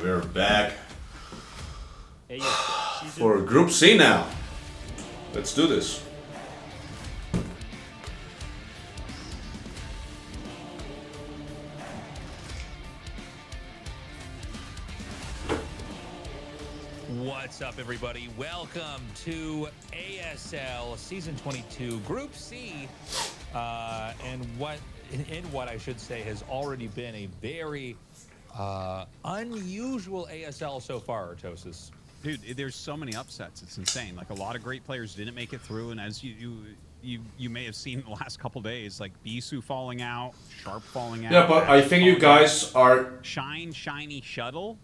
We're back for Group C now. Let's do this. What's up, everybody? Welcome to ASL Season 22 Group C, and what I should say has already been a very unusual ASL so far, Tastosis. Dude, there's so many upsets. It's insane. Like, a lot of great players didn't make it through, and as you may have seen in the last couple days, like Bisu falling out, Sharp falling out. Yeah, but I think you guys are shiny shuttle.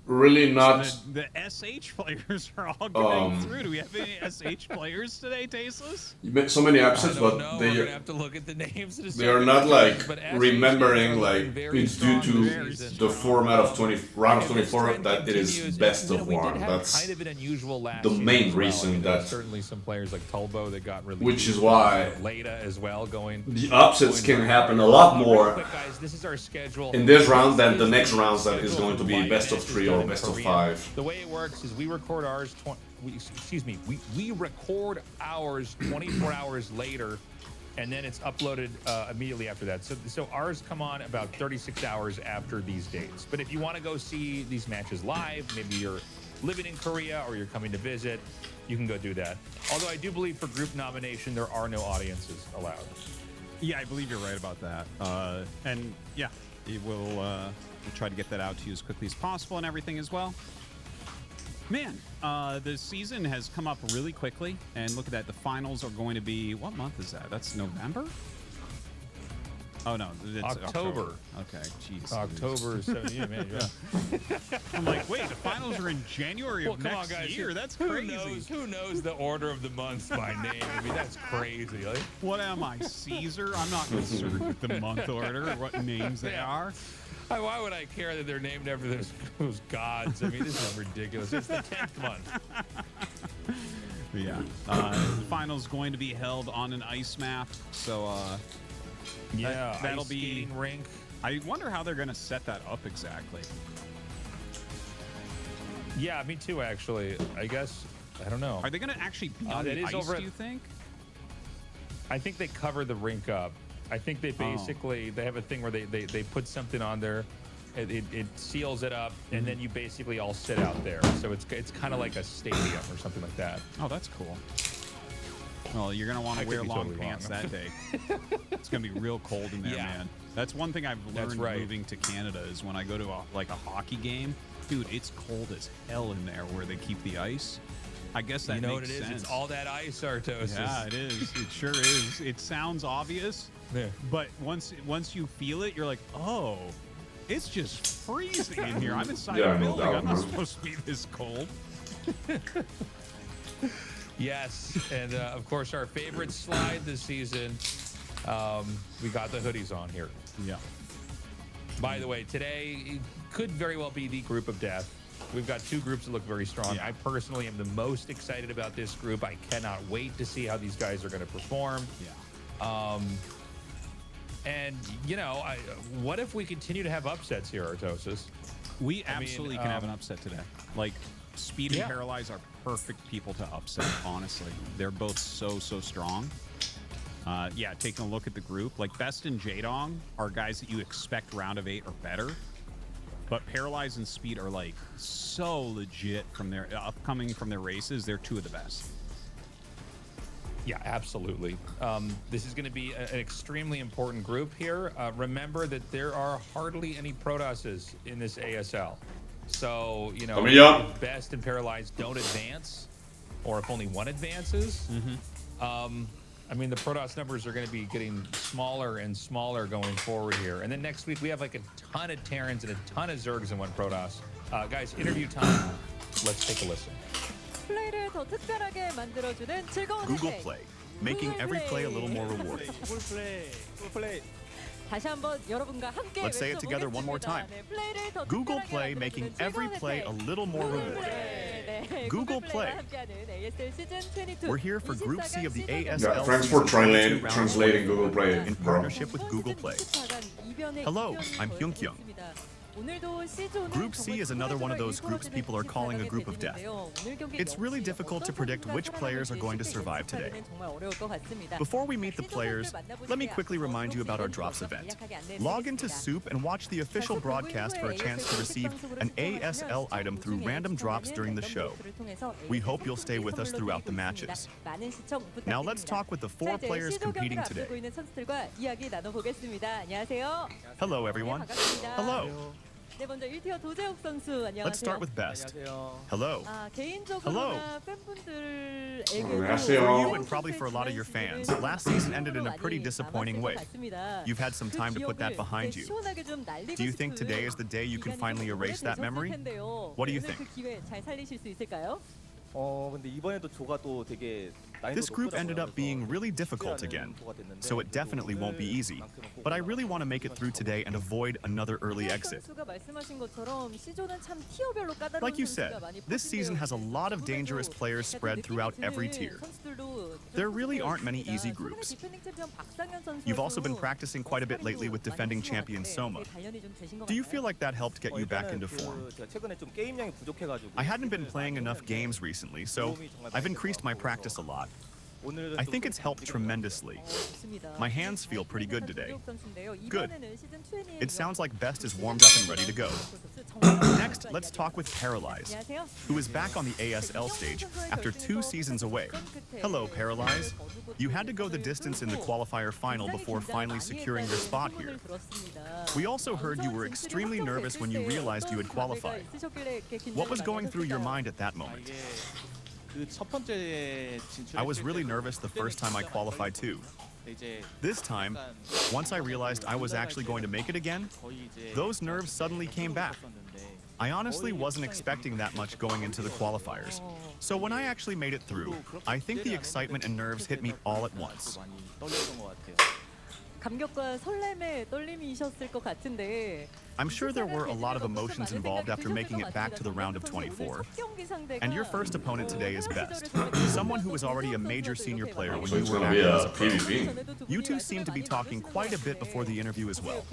Really not. So the SH players are all getting through. Do we have any SH players today, Tasteless? You made so many upsets, but we're gonna have to look at the names. They are not like remembering like it's due to the format of round of 24 that it is best of one. That's kind of an unusual last the main reason that certainly some players like Tulbo that got released. Which is why Leda as well going. The upsets can happen a lot more quick, guys, this is our schedule in this round than the next rounds that is going to be best of 3 or best of 5. The way it works is we record ours. We record ours 24 hours later, and then it's uploaded immediately after that. So ours come on about 36 hours after these dates. But if you want to go see these matches live, maybe you're living in Korea or you're coming to visit, you can go do that. Although I do believe for group nomination there are no audiences allowed. Yeah, I believe you're right about that. And yeah, we'll try to get that out to you as quickly as possible and everything as well. Man, the season has come up really quickly, and look at that. The finals are going to be, what month is that? That's November? Oh no, it's October. Okay, jeez. October 17th, man. Yeah. I'm like, wait, the finals are in January of next year. That's crazy. Who knows the order of the months by name? I mean, that's crazy. Like, what am I, Caesar? I'm not concerned with the month order or what names they are. Why would I care that they're named after those gods? I mean, this is ridiculous. It's the 10th month. Yeah. The final's going to be held on an ice map, so yeah, that'll be skating rink. I wonder how they're going to set that up exactly. Yeah, me too, actually. I guess, I don't know. Are they going to actually be on the ice, do you think? I think they cover the rink up. I think they basically, they have a thing where they put something on there, it seals it up, and then you basically all sit out there. So it's kind of like a stadium or something like that. Oh, that's cool. Well, you're going to want to wear long pants that day. It's going to be real cold in there, man. That's one thing I've learned moving to Canada is when I go to a hockey game, dude, it's cold as hell in there where they keep the ice. I guess that you know makes what it is? sense. It's all that ice, Tastosis. Yeah, it is. It sure is. It sounds obvious, but once you feel it, you're like, oh, it's just freezing in here. I'm inside a building. I'm not supposed to be this cold. Yes, and of course, our favorite slide this season, we got the hoodies on here. Yeah. By the way, today could very well be the group of death. We've got two groups that look very strong. Yeah. I personally am the most excited about this group. I cannot wait to see how these guys are going to perform. Yeah. And, you know, what if we continue to have upsets here, Tastosis? We absolutely can have an upset today. Like, Speed and Paralyze are perfect people to upset, honestly. They're both so strong. Yeah, taking a look at the group, like Best and Jaedong are guys that you expect round of 8 or better. But Paralyze and Speed are like so legit from their upcoming from their races. They're two of the best. Yeah, absolutely. This is going to be an extremely important group here. Remember that there are hardly any Protosses in this ASL. So, you know, if Best and Paralyzed don't advance, or if only one advances, I mean, the Protoss numbers are going to be getting smaller and smaller going forward here. And then next week, we have like a ton of Terrans and a ton of Zergs in one Protoss. Guys, interview time. Let's take a listen. Google Play, making every play a little more rewarding. Let's say it together one more time. Google Play, making every play a little more rewarding. Google Play. We're here for Group C of the ASL. Yeah, thanks for translating Google Play in partnership with Google Play. Hello, I'm Hyun-kyung. Group C is another one of those groups people are calling a group of death. It's really difficult to predict which players are going to survive today. Before we meet the players, let me quickly remind you about our Drops event. Log into Soup and watch the official broadcast for a chance to receive an ASL item through random drops during the show. We hope you'll stay with us throughout the matches. Now let's talk with the 4 players competing today. Hello everyone. Hello. Let's start with Best. Hello. Hello. For you and probably for a lot of your fans, last season ended in a pretty disappointing way. You've had some time to put that behind you. Do you think today is the day you can finally erase that memory? What do you think? This group ended up being really difficult again, so it definitely won't be easy. But I really want to make it through today and avoid another early exit. Like you said, this season has a lot of dangerous players spread throughout every tier. There really aren't many easy groups. You've also been practicing quite a bit lately with defending champion Soma. Do you feel like that helped get you back into form? I hadn't been playing enough games recently, so I've increased my practice a lot. I think it's helped tremendously. My hands feel pretty good today. Good. It sounds like Best is warmed up and ready to go. Next, let's talk with Paralyze, who is back on the ASL stage after 2 seasons away. Hello, Paralyze. You had to go the distance in the qualifier final before finally securing your spot here. We also heard you were extremely nervous when you realized you had qualified. What was going through your mind at that moment? I was really nervous the first time I qualified too. This time, once I realized I was actually going to make it again, those nerves suddenly came back. I honestly wasn't expecting that much going into the qualifiers. So when I actually made it through, I think the excitement and nerves hit me all at once. I'm sure there were a lot of emotions involved after making it back to the round of 24. And your first opponent today is Best, someone who was already a major senior player when you were active as a pro. You two seem to be talking quite a bit before the interview as well.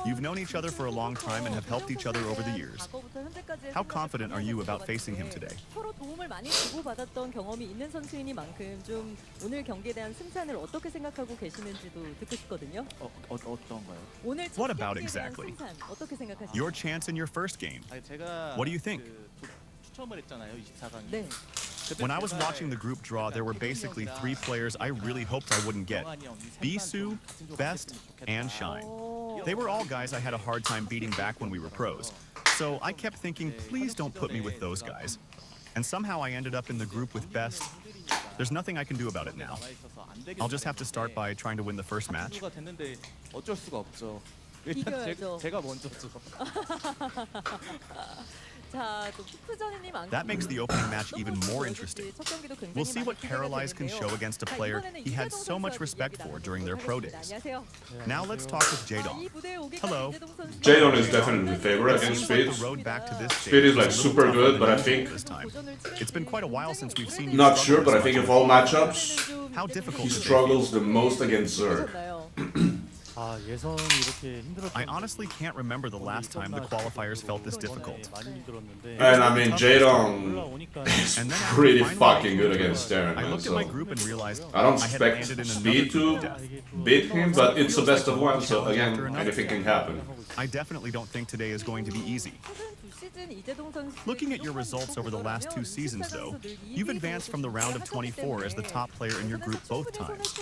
You've known each other for a long time and have helped each other over the years. How confident are you about facing him today? What about exactly? Your chance in your first game. What do you think? When I was watching the group draw, there were basically 3 players I really hoped I wouldn't get. Bisu, Best, and Shine. They were all guys I had a hard time beating back when we were pros. So I kept thinking, please don't put me with those guys. And somehow I ended up in the group with Best. There's nothing I can do about it now. I'll just have to start by trying to win the first match. That makes the opening match even more interesting. We'll see what Paralyze can show against a player he had so much respect for during their pro days. Now let's talk with Jaedong. Hello. Jaedong is definitely the favorite against Speed. The road back to this Speed is like super good, but I think this time. It's been quite a while since we've seen you. Not sure, but I think of all matchups, how difficult he struggles the most against Zerg. I honestly can't remember the last time the qualifiers felt this difficult. And I mean, Jaedong is pretty fucking good against Darren. I looked at my group and realized I don't I had expect landed in Speed another to death. beat him, but it's the best of 1, so again, anything can happen. I definitely don't think today is going to be easy. Looking at your results over the last 2 seasons, though, you've advanced from the round of 24 as the top player in your group both times.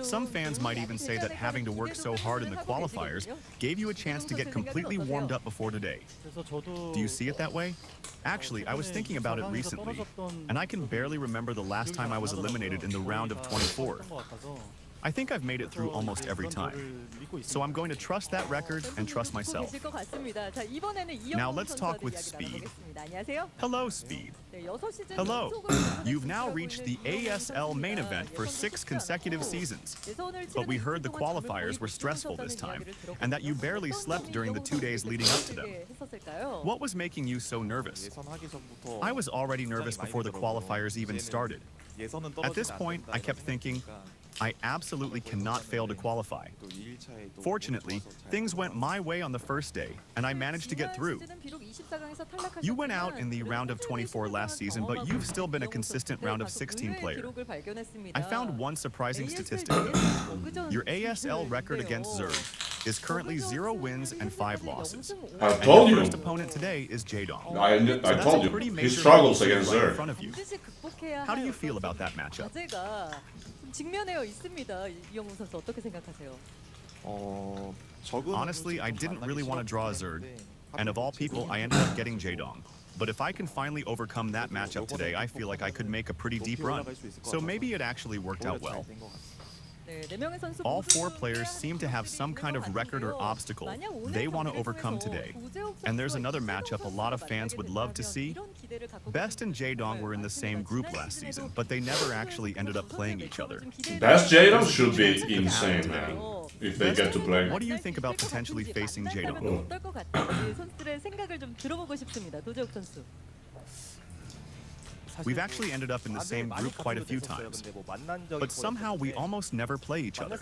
Some fans might even say that having to work so hard in the qualifiers gave you a chance to get completely warmed up before today. Do you see it that way? Actually, I was thinking about it recently, and I can barely remember the last time I was eliminated in the round of 24. I think I've made it through almost every time. So I'm going to trust that record and trust myself. Now let's talk with Speed. Hello, Speed. Hello. You've now reached the ASL main event for 6 consecutive seasons. But we heard the qualifiers were stressful this time, and that you barely slept during the 2 days leading up to them. What was making you so nervous? I was already nervous before the qualifiers even started. At this point, I kept thinking, I absolutely cannot fail to qualify. Fortunately, things went my way on the first day, and I managed to get through. You went out in the round of 24 last season, but you've still been a consistent round of 16 player. I found one surprising statistic. Your ASL record against Zerg is currently 0 wins and 5 losses. I told your you. first opponent today is Jaedong. I told you. He struggles against right in Zerg. front of you. How do you feel about that matchup? Honestly, I didn't really want to draw a Zerg, and of all people, I ended up getting Jaedong. But if I can finally overcome that matchup today, I feel like I could make a pretty deep run. So maybe it actually worked out well. All 4 players seem to have some kind of record or obstacle they want to overcome today. And there's another matchup a lot of fans would love to see. Best and Jaedong were in the same group last season, but they never actually ended up playing each other. Best Jaedong should be insane, man, if they get to play. What do you think about potentially facing Jaedong? We've actually ended up in the same group quite a few times, but somehow we almost never play each other.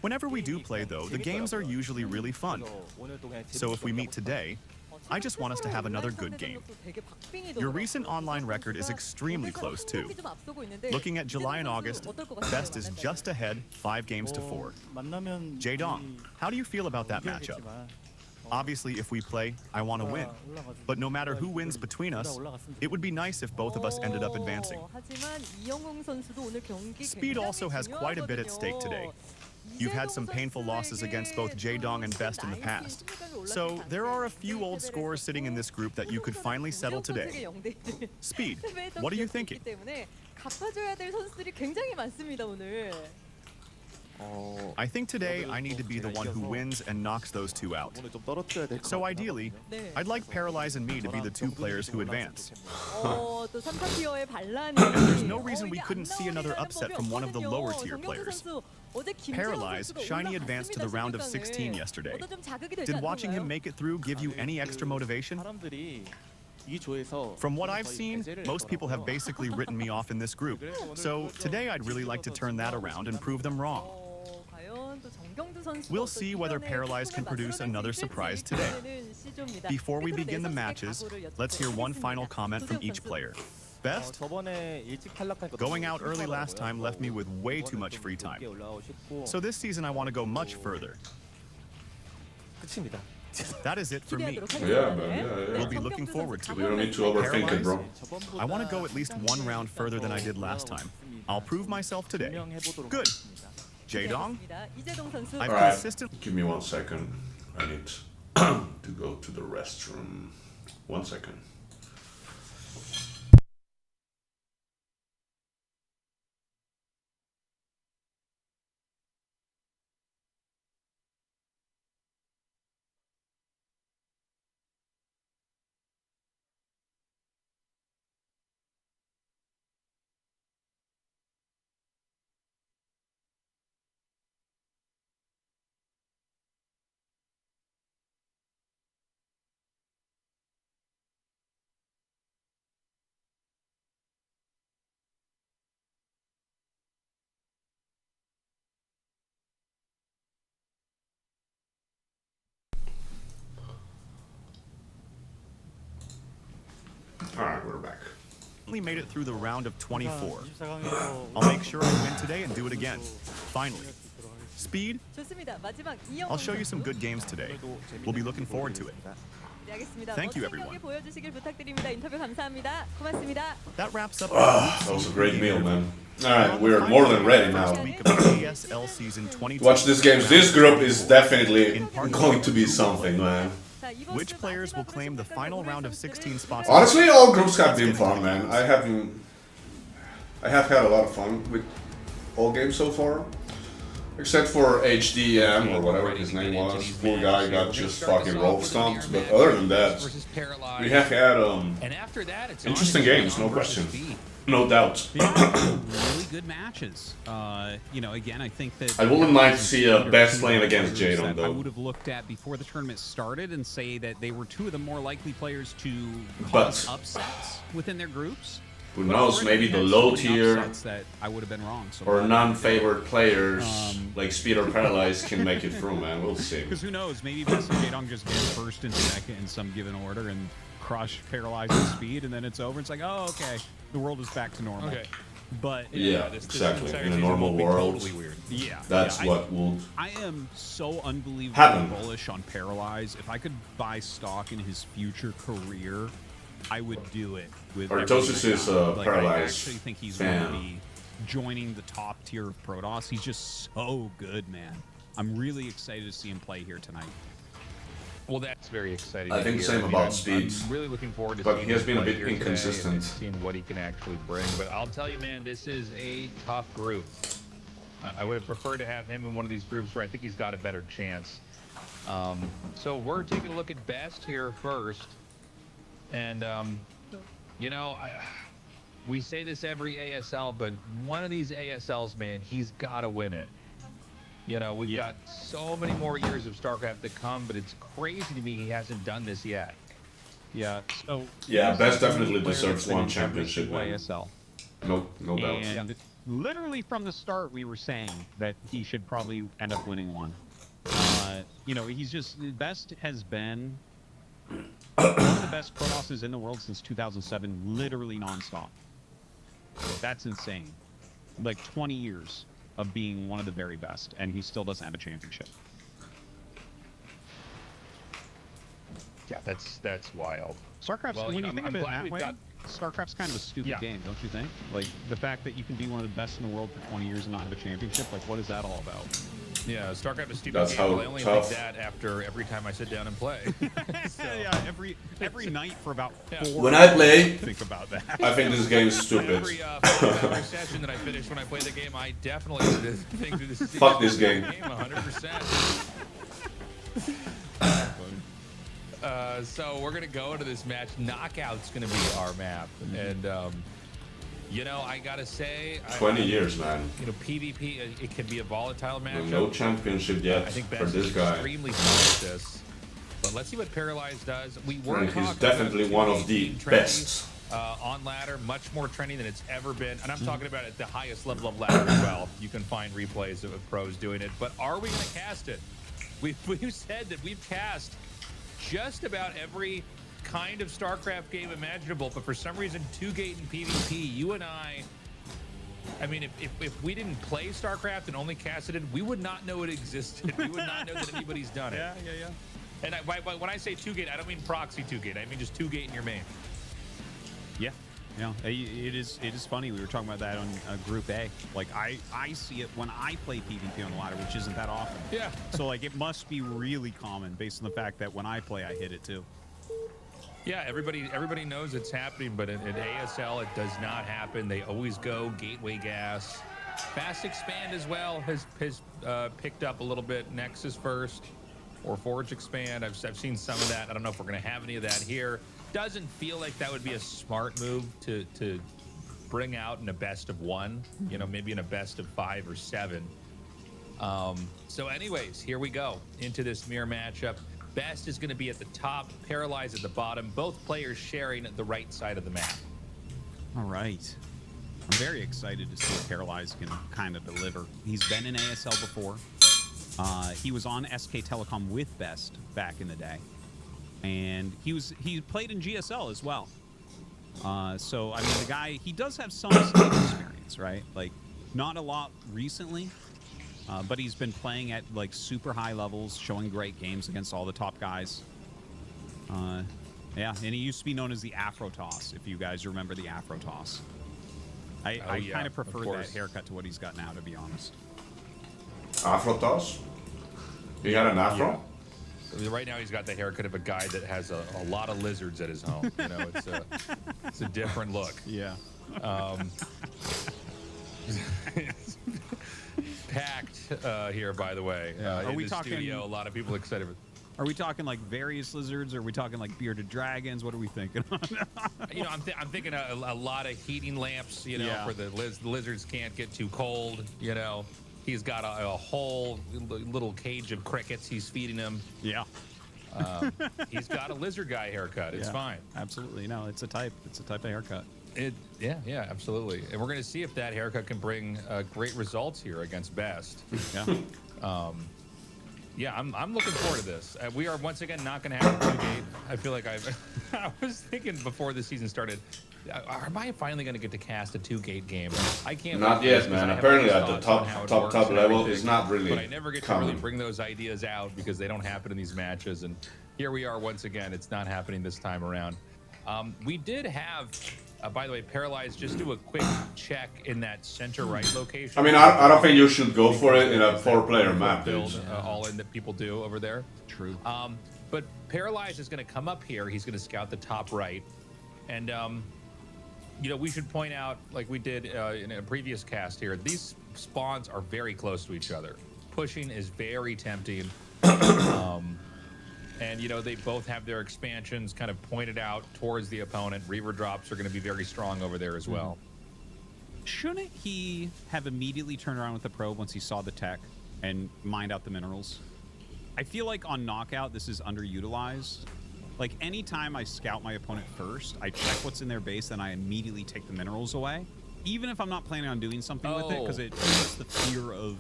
Whenever we do play, though, the games are usually really fun. So if we meet today, I just want us to have another good game. Your recent online record is extremely close, too. Looking at July and August, Best is just ahead, 5 games to 4. Jaedong, how do you feel about that matchup? Obviously, if we play, I want to win. But no matter who wins between us, it would be nice if both of us ended up advancing. Speed also has quite a bit at stake today. You've had some painful losses against both Jaedong and Best in the past. So there are a few old scores sitting in this group that you could finally settle today. Speed, what are you thinking? I think today I need to be the one who wins and knocks those 2 out. So ideally, I'd like Paralyze and me to be the 2 players who advance. There's no reason we couldn't see another upset from one of the lower tier players. Paralyze, Shiny advanced to the round of 16 yesterday. Did watching him make it through give you any extra motivation? From what I've seen, most people have basically written me off in this group. So today I'd really like to turn that around and prove them wrong. We'll see whether Paralyze can produce another surprise today. Before we begin the matches, let's hear one final comment from each player. Best? Going out early last time left me with way too much free time. So this season I want to go much further. That is it for me. Yeah, man, yeah. We'll be looking forward to it. You don't need to overthink it, bro. I want to go at least 1 round further than I did last time. I'll prove myself today. Good. Jaedong? I've Alright, consistently... give me 1 second. I need to go to the restroom. 1 second. Alright, we're back. made it through the round of 24. I'll make sure I win today and do it again. Finally. Speed? I'll show you some good games today. We'll be looking forward to it. Thank you, everyone. That wraps up. That was a great meal, man. Alright, we're more than ready now. ASL Season 22. Watch this game. This group is definitely going to be something, man. Which players will claim the final round of 16 spots? Honestly, all groups have been fun, man. I have had a lot of fun with all games so far. Except for HDM or whatever his name was. Poor guy got just fucking roll stomped. But other than that, we have had interesting games, no question. No doubt. Really good matches. You know, again, I think that... I wouldn't mind to see a Best playing against Jaedong, though. I would have looked at before the tournament started and say that they were two of the more likely players to cause upsets within their groups. Who knows? Maybe the low tier that I would have been wrong. So or non-favored players like Speed or Paralyzed can make it through, man. We'll see. Because who knows? Maybe Best and J-Dong just get first and second in some given order and crush Paralyzed and Speed, and then it's over. It's like, oh, okay, the world is back to normal. Okay. But exactly. In a normal world, totally weird. That's what will. I am so unbelievably happen. bullish on Paralyze. If I could buy stock in his future career, I would do it. With Tastosis is a Paralyze I actually think he's fan. going to be joining the top tier of Protoss. He's just so good, man. I'm really excited to see him play here tonight. Well, that's very exciting. I think the same about Speed. I'm really looking forward to but seeing he has him been a play bit here inconsistent. and seeing what he can actually bring. But I'll tell you, man, this is a tough group. I would have preferred to have him in one of these groups where I think he's got a better chance. So we're taking a look at Best here first. And, you know, we say this every ASL, but one of these ASLs, man, he's got to win it. You know, we've got so many more years of StarCraft to come, but it's crazy to me he hasn't done this yet. Yeah. So Best definitely deserves one championship, man. ASL. No doubt. And literally from the start, we were saying that he should probably end up winning one. You know, he's just Best has been one of the best Protosses in the world since 2007, literally nonstop. That's insane. Like 20 years of being one of the very best, and he still doesn't have a championship. Yeah, that's wild. StarCraft's, Well, when you think of it that way, got... StarCraft's kind of a stupid game, don't you think? Like, the fact that you can be one of the best in the world for 20 years and not have a championship, like, what is that all about? Yeah, StarCraft is stupid That's game. how Well, I only tough. think that after every time I sit down and play. So, Yeah, every night for about 4 When I play, think about that. I think this game is stupid. every 4-hour session that I finish when I play the game, I definitely think that this is Fuck this game. 100%. So we're gonna go into this match. Knockout's gonna be our map, and you know, I gotta say, 20 years, man. You know, PvP it can be a volatile matchup. No championship yet I think for Best this is guy. extremely fast at this. But let's see what Paralyzed does. We were And talking he's definitely about one of the being trendy, best. on ladder, much more trendy than it's ever been. And I'm talking about at the highest level of ladder as well. You can find replays of pros doing it. But are we going to cast it? We've said that we've cast just about every kind of StarCraft game imaginable, but for some reason, 2-Gate and PvP, you and I mean, if we didn't play StarCraft and only casted it, we would not know it existed. We would not know that anybody's done it. Yeah. And when I say 2-Gate, I don't mean proxy 2-Gate. I mean just 2-Gate in your main. Yeah. It is funny. We were talking about that on Group A. Like, I see it when I play PvP on the ladder, which isn't that often. Yeah. So, like, it must be really common based on the fact that when I play, I hit it too. Yeah, everybody knows it's happening, but at ASL, it does not happen. They always go Gateway Gas. Fast Expand as well has picked up a little bit. Nexus first or Forge Expand. I've seen some of that. I don't know if we're going to have any of that here. Doesn't feel like that would be a smart move to bring out in a best of 1. You know, maybe in a best of 5 or 7. So anyways, here we go into this mirror matchup. Best is going to be at the top, Paralyzed at the bottom. Both players sharing the right side of the map. All right. I'm very excited to see if Paralyzed can kind of deliver. He's been in ASL before. He was on SK Telecom with Best back in the day. And he played in GSL as well. So, I mean, the guy, he does have some stage experience, right? Like, not a lot recently. But he's been playing at like super high levels, showing great games against all the top guys. Yeah, and he used to be known as the Afro Toss, if you guys remember the Afro Toss. I kind of prefer that haircut to what he's got now, to be honest. Afro toss? He got an afro? Yeah. Right now, he's got the haircut of a guy that has a lot of lizards at his home. You know, it's a different look. Yeah. Packed here, by the way. Are we the talking studio? A lot of people excited. Are we talking like various lizards? Or are we talking like bearded dragons? What are we thinking? You know, I'm thinking a lot of heating lamps. You know, for the lizards can't get too cold. You know, he's got a whole little cage of crickets. He's feeding them. Yeah. He's got a lizard guy haircut. It's fine. Absolutely. No, it's a type. It's a type of haircut. Yeah, absolutely. And we're going to see if that haircut can bring great results here against Best. Yeah. I'm looking forward to this. We are once again not going to have a 2-gate. I feel like I was thinking before the season started, am I finally going to get to cast a 2-gate game? I can't. Not yet, man. Apparently at the top level is not really. But I never get to really bring those ideas out because they don't happen in these matches. And here we are once again. It's not happening this time around. We did have. By the way, Paralyzed, just do a quick check in that center right location. I mean, I don't think you should go for it in a 4-player map. Build all in that people do over there. True. But Paralyzed is going to come up here. He's going to scout the top right. And, you know, we should point out, like we did in a previous cast here, these spawns are very close to each other. Pushing is very tempting. And, you know, they both have their expansions kind of pointed out towards the opponent. Reaver drops are going to be very strong over there as well. Shouldn't he have immediately turned around with the probe once he saw the tech and mined out the minerals? I feel like on Knockout, this is underutilized. Like, anytime I scout my opponent first, I check what's in their base, then I immediately take the minerals away. Even if I'm not planning on doing something with it, because it puts the fear of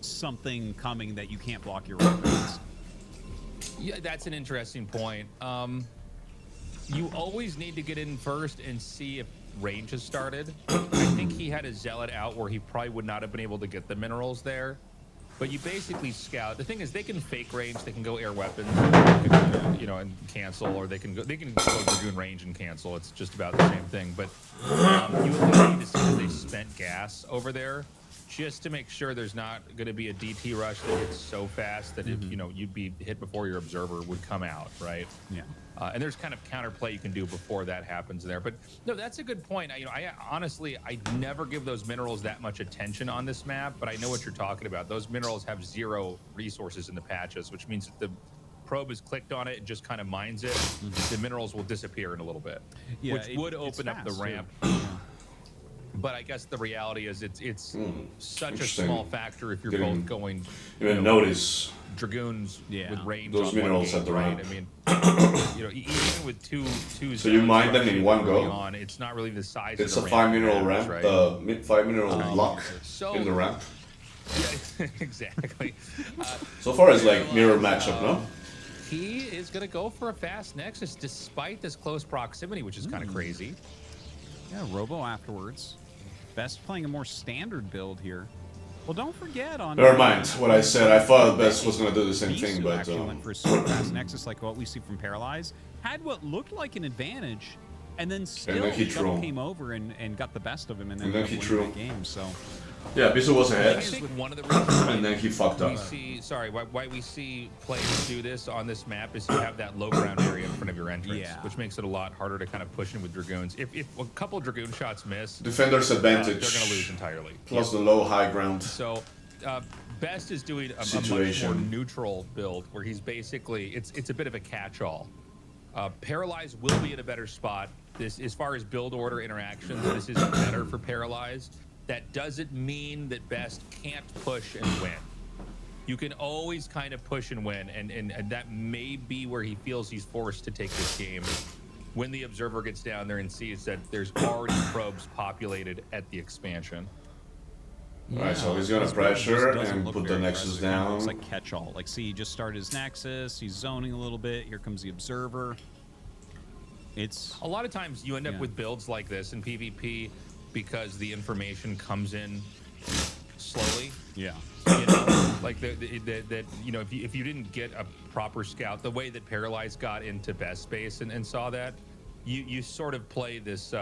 something coming that you can't block your weapons. Yeah, that's an interesting point. You always need to get in first and see if range has started. I think he had a Zealot out where he probably would not have been able to get the minerals there. But you basically scout. The thing is, they can fake range. They can go air weapons, you know, and cancel, or they can go Dragoon range and cancel. It's just about the same thing. But you at least need to see that they spent gas over there, just to make sure there's not going to be a DT rush that hits so fast that you know, you'd be hit before your observer would come out, right? Yeah. And there's kind of counterplay you can do before that happens there. But no, that's a good point. You know, I honestly never give those minerals that much attention on this map, but I know what you're talking about. Those minerals have 0 resources in the patches, which means if the probe is clicked on it and just kind of mines it, the minerals will disappear in a little bit, which would open up the ramp. But I guess the reality is it's such a small factor if you're both going. You know, notice Dragoons with range those on minerals game, at the right? ramp. I mean, you know, even with two so you mine them in one go. On, it's not really the size. It's of the a 5-mineral ramp, right? 5-mineral block in the ramp. Yeah, exactly. So far, it's like mirror matchup, no? He is going to go for a fast Nexus despite this close proximity, which is kind of crazy. Yeah, Robo afterwards. Best playing a more standard build here. Well, don't forget on. Never mind what I said. I thought Best was going to do the same thing, but actually went for a super fast Nexus, like what we see from Paralyze. Had what looked like an advantage, and then still came over and got the best of him, and then he drew the game. So. Yeah, Bisu was ahead, one of the reasons and then he fucked up. Why we see players do this on this map is you have that low ground area in front of your entrance, which makes it a lot harder to kind of push in with Dragoons. If a couple Dragoon shots miss, defender's advantage, they're going to lose entirely. Plus the low high ground. So Best is doing a much more neutral build where he's basically it's a bit of a catch-all. Paralyze will be in a better spot. This, as far as build order interactions, this is better for Paralyzed. That doesn't mean that Best can't push and win. You can always kind of push and win, and that may be where he feels he's forced to take this game. When the observer gets down there and sees that there's already probes populated at the expansion. Alright, so he's gonna pressure and put the Nexus down. It's like catch-all. Like, see, he just started his Nexus, he's zoning a little bit, here comes the observer. It's... A lot of times you end up with builds like this in PvP because the information comes in slowly. Yeah. You know, like that you know, if you didn't get a proper scout, the way that Paralyzed got into Best space and saw that, you sort of play this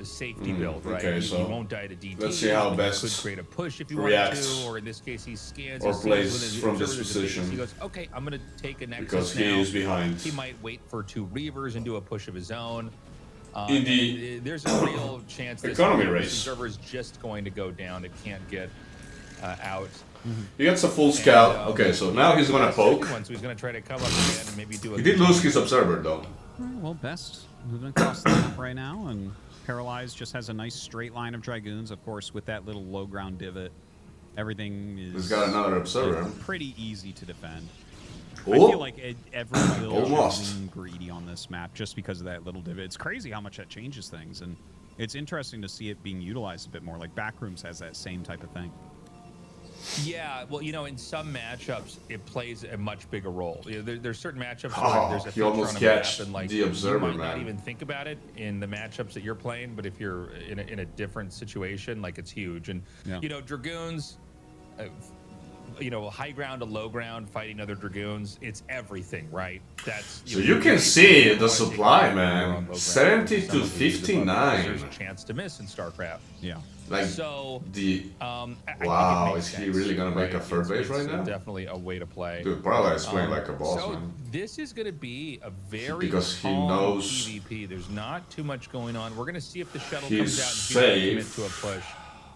safety build, right? Okay, so you won't die to DT. let's see how Best could create a push if you reacts, want to, or in this case, he scans or plays from this position. He goes, okay, I'm gonna take a Nexus because he is behind. He might wait for 2 Reavers and do a push of his own. In the there's a real chance that economy this race, observer is just going to go down. It can't get out. He gets a full scout. Okay, so now he's gonna poke. So he's gonna try to come up again and maybe do. He did lose his observer though. Well, Best moving across the map right now, and Paralyzed just has a nice straight line of Dragoons, of course, with that little low ground divot. Everything is. He's got another observer. Pretty easy to defend. feel like every build Almost. is being greedy on this map just because of that little divot. It's crazy how much that changes things, and it's interesting to see it being utilized a bit more. Like Backrooms has that same type of thing. Yeah, well, you know, in some matchups, it plays a much bigger role. You know, there's certain matchups Oh, where there's a he feature almost on a map, catched and like the observer, you might not man. even think about it in the matchups that you're playing. But if you're in a different situation, like it's huge. And you know, Dragoons, you know, high ground to low ground, fighting other Dragoons, it's everything, right? That's So you can see the supply, man. 70 to 59. There's a chance to miss in StarCraft. Yeah. Like so the I wow, think it is makes he sense, really gonna make a right? third base right It's now? definitely a way to play. Dude, Paralyze is playing like a boss, so man. this is going to be a very Because he calm knows PvP. There's not too much going on. We're going to see if the shuttle he's comes out and if he can commit safe. to a push.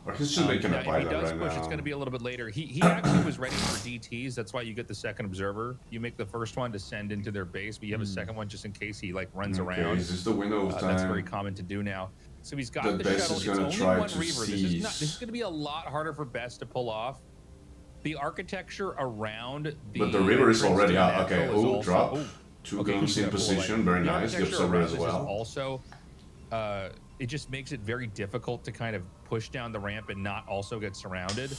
Or he's just making a If he pilot does right push, now. it's going to be a little bit later. He actually was ready for DTs. That's why you get the second observer. You make the first one to send into their base, but you have a second one just in case he like runs around. Is this the window of time? That's very common to do now. So he's got the Best shuttle. is It's gonna only try one to Reaver. seize. This is going to be a lot harder for Best to pull off. The architecture around the But the river is already out. natural Okay, is ooh, also- drop. oh, Two okay, guns he's in gonna pull position, away. very The nice. The architecture observer around as this is well. also, it just makes it very difficult to kind of push down the ramp and not also get surrounded.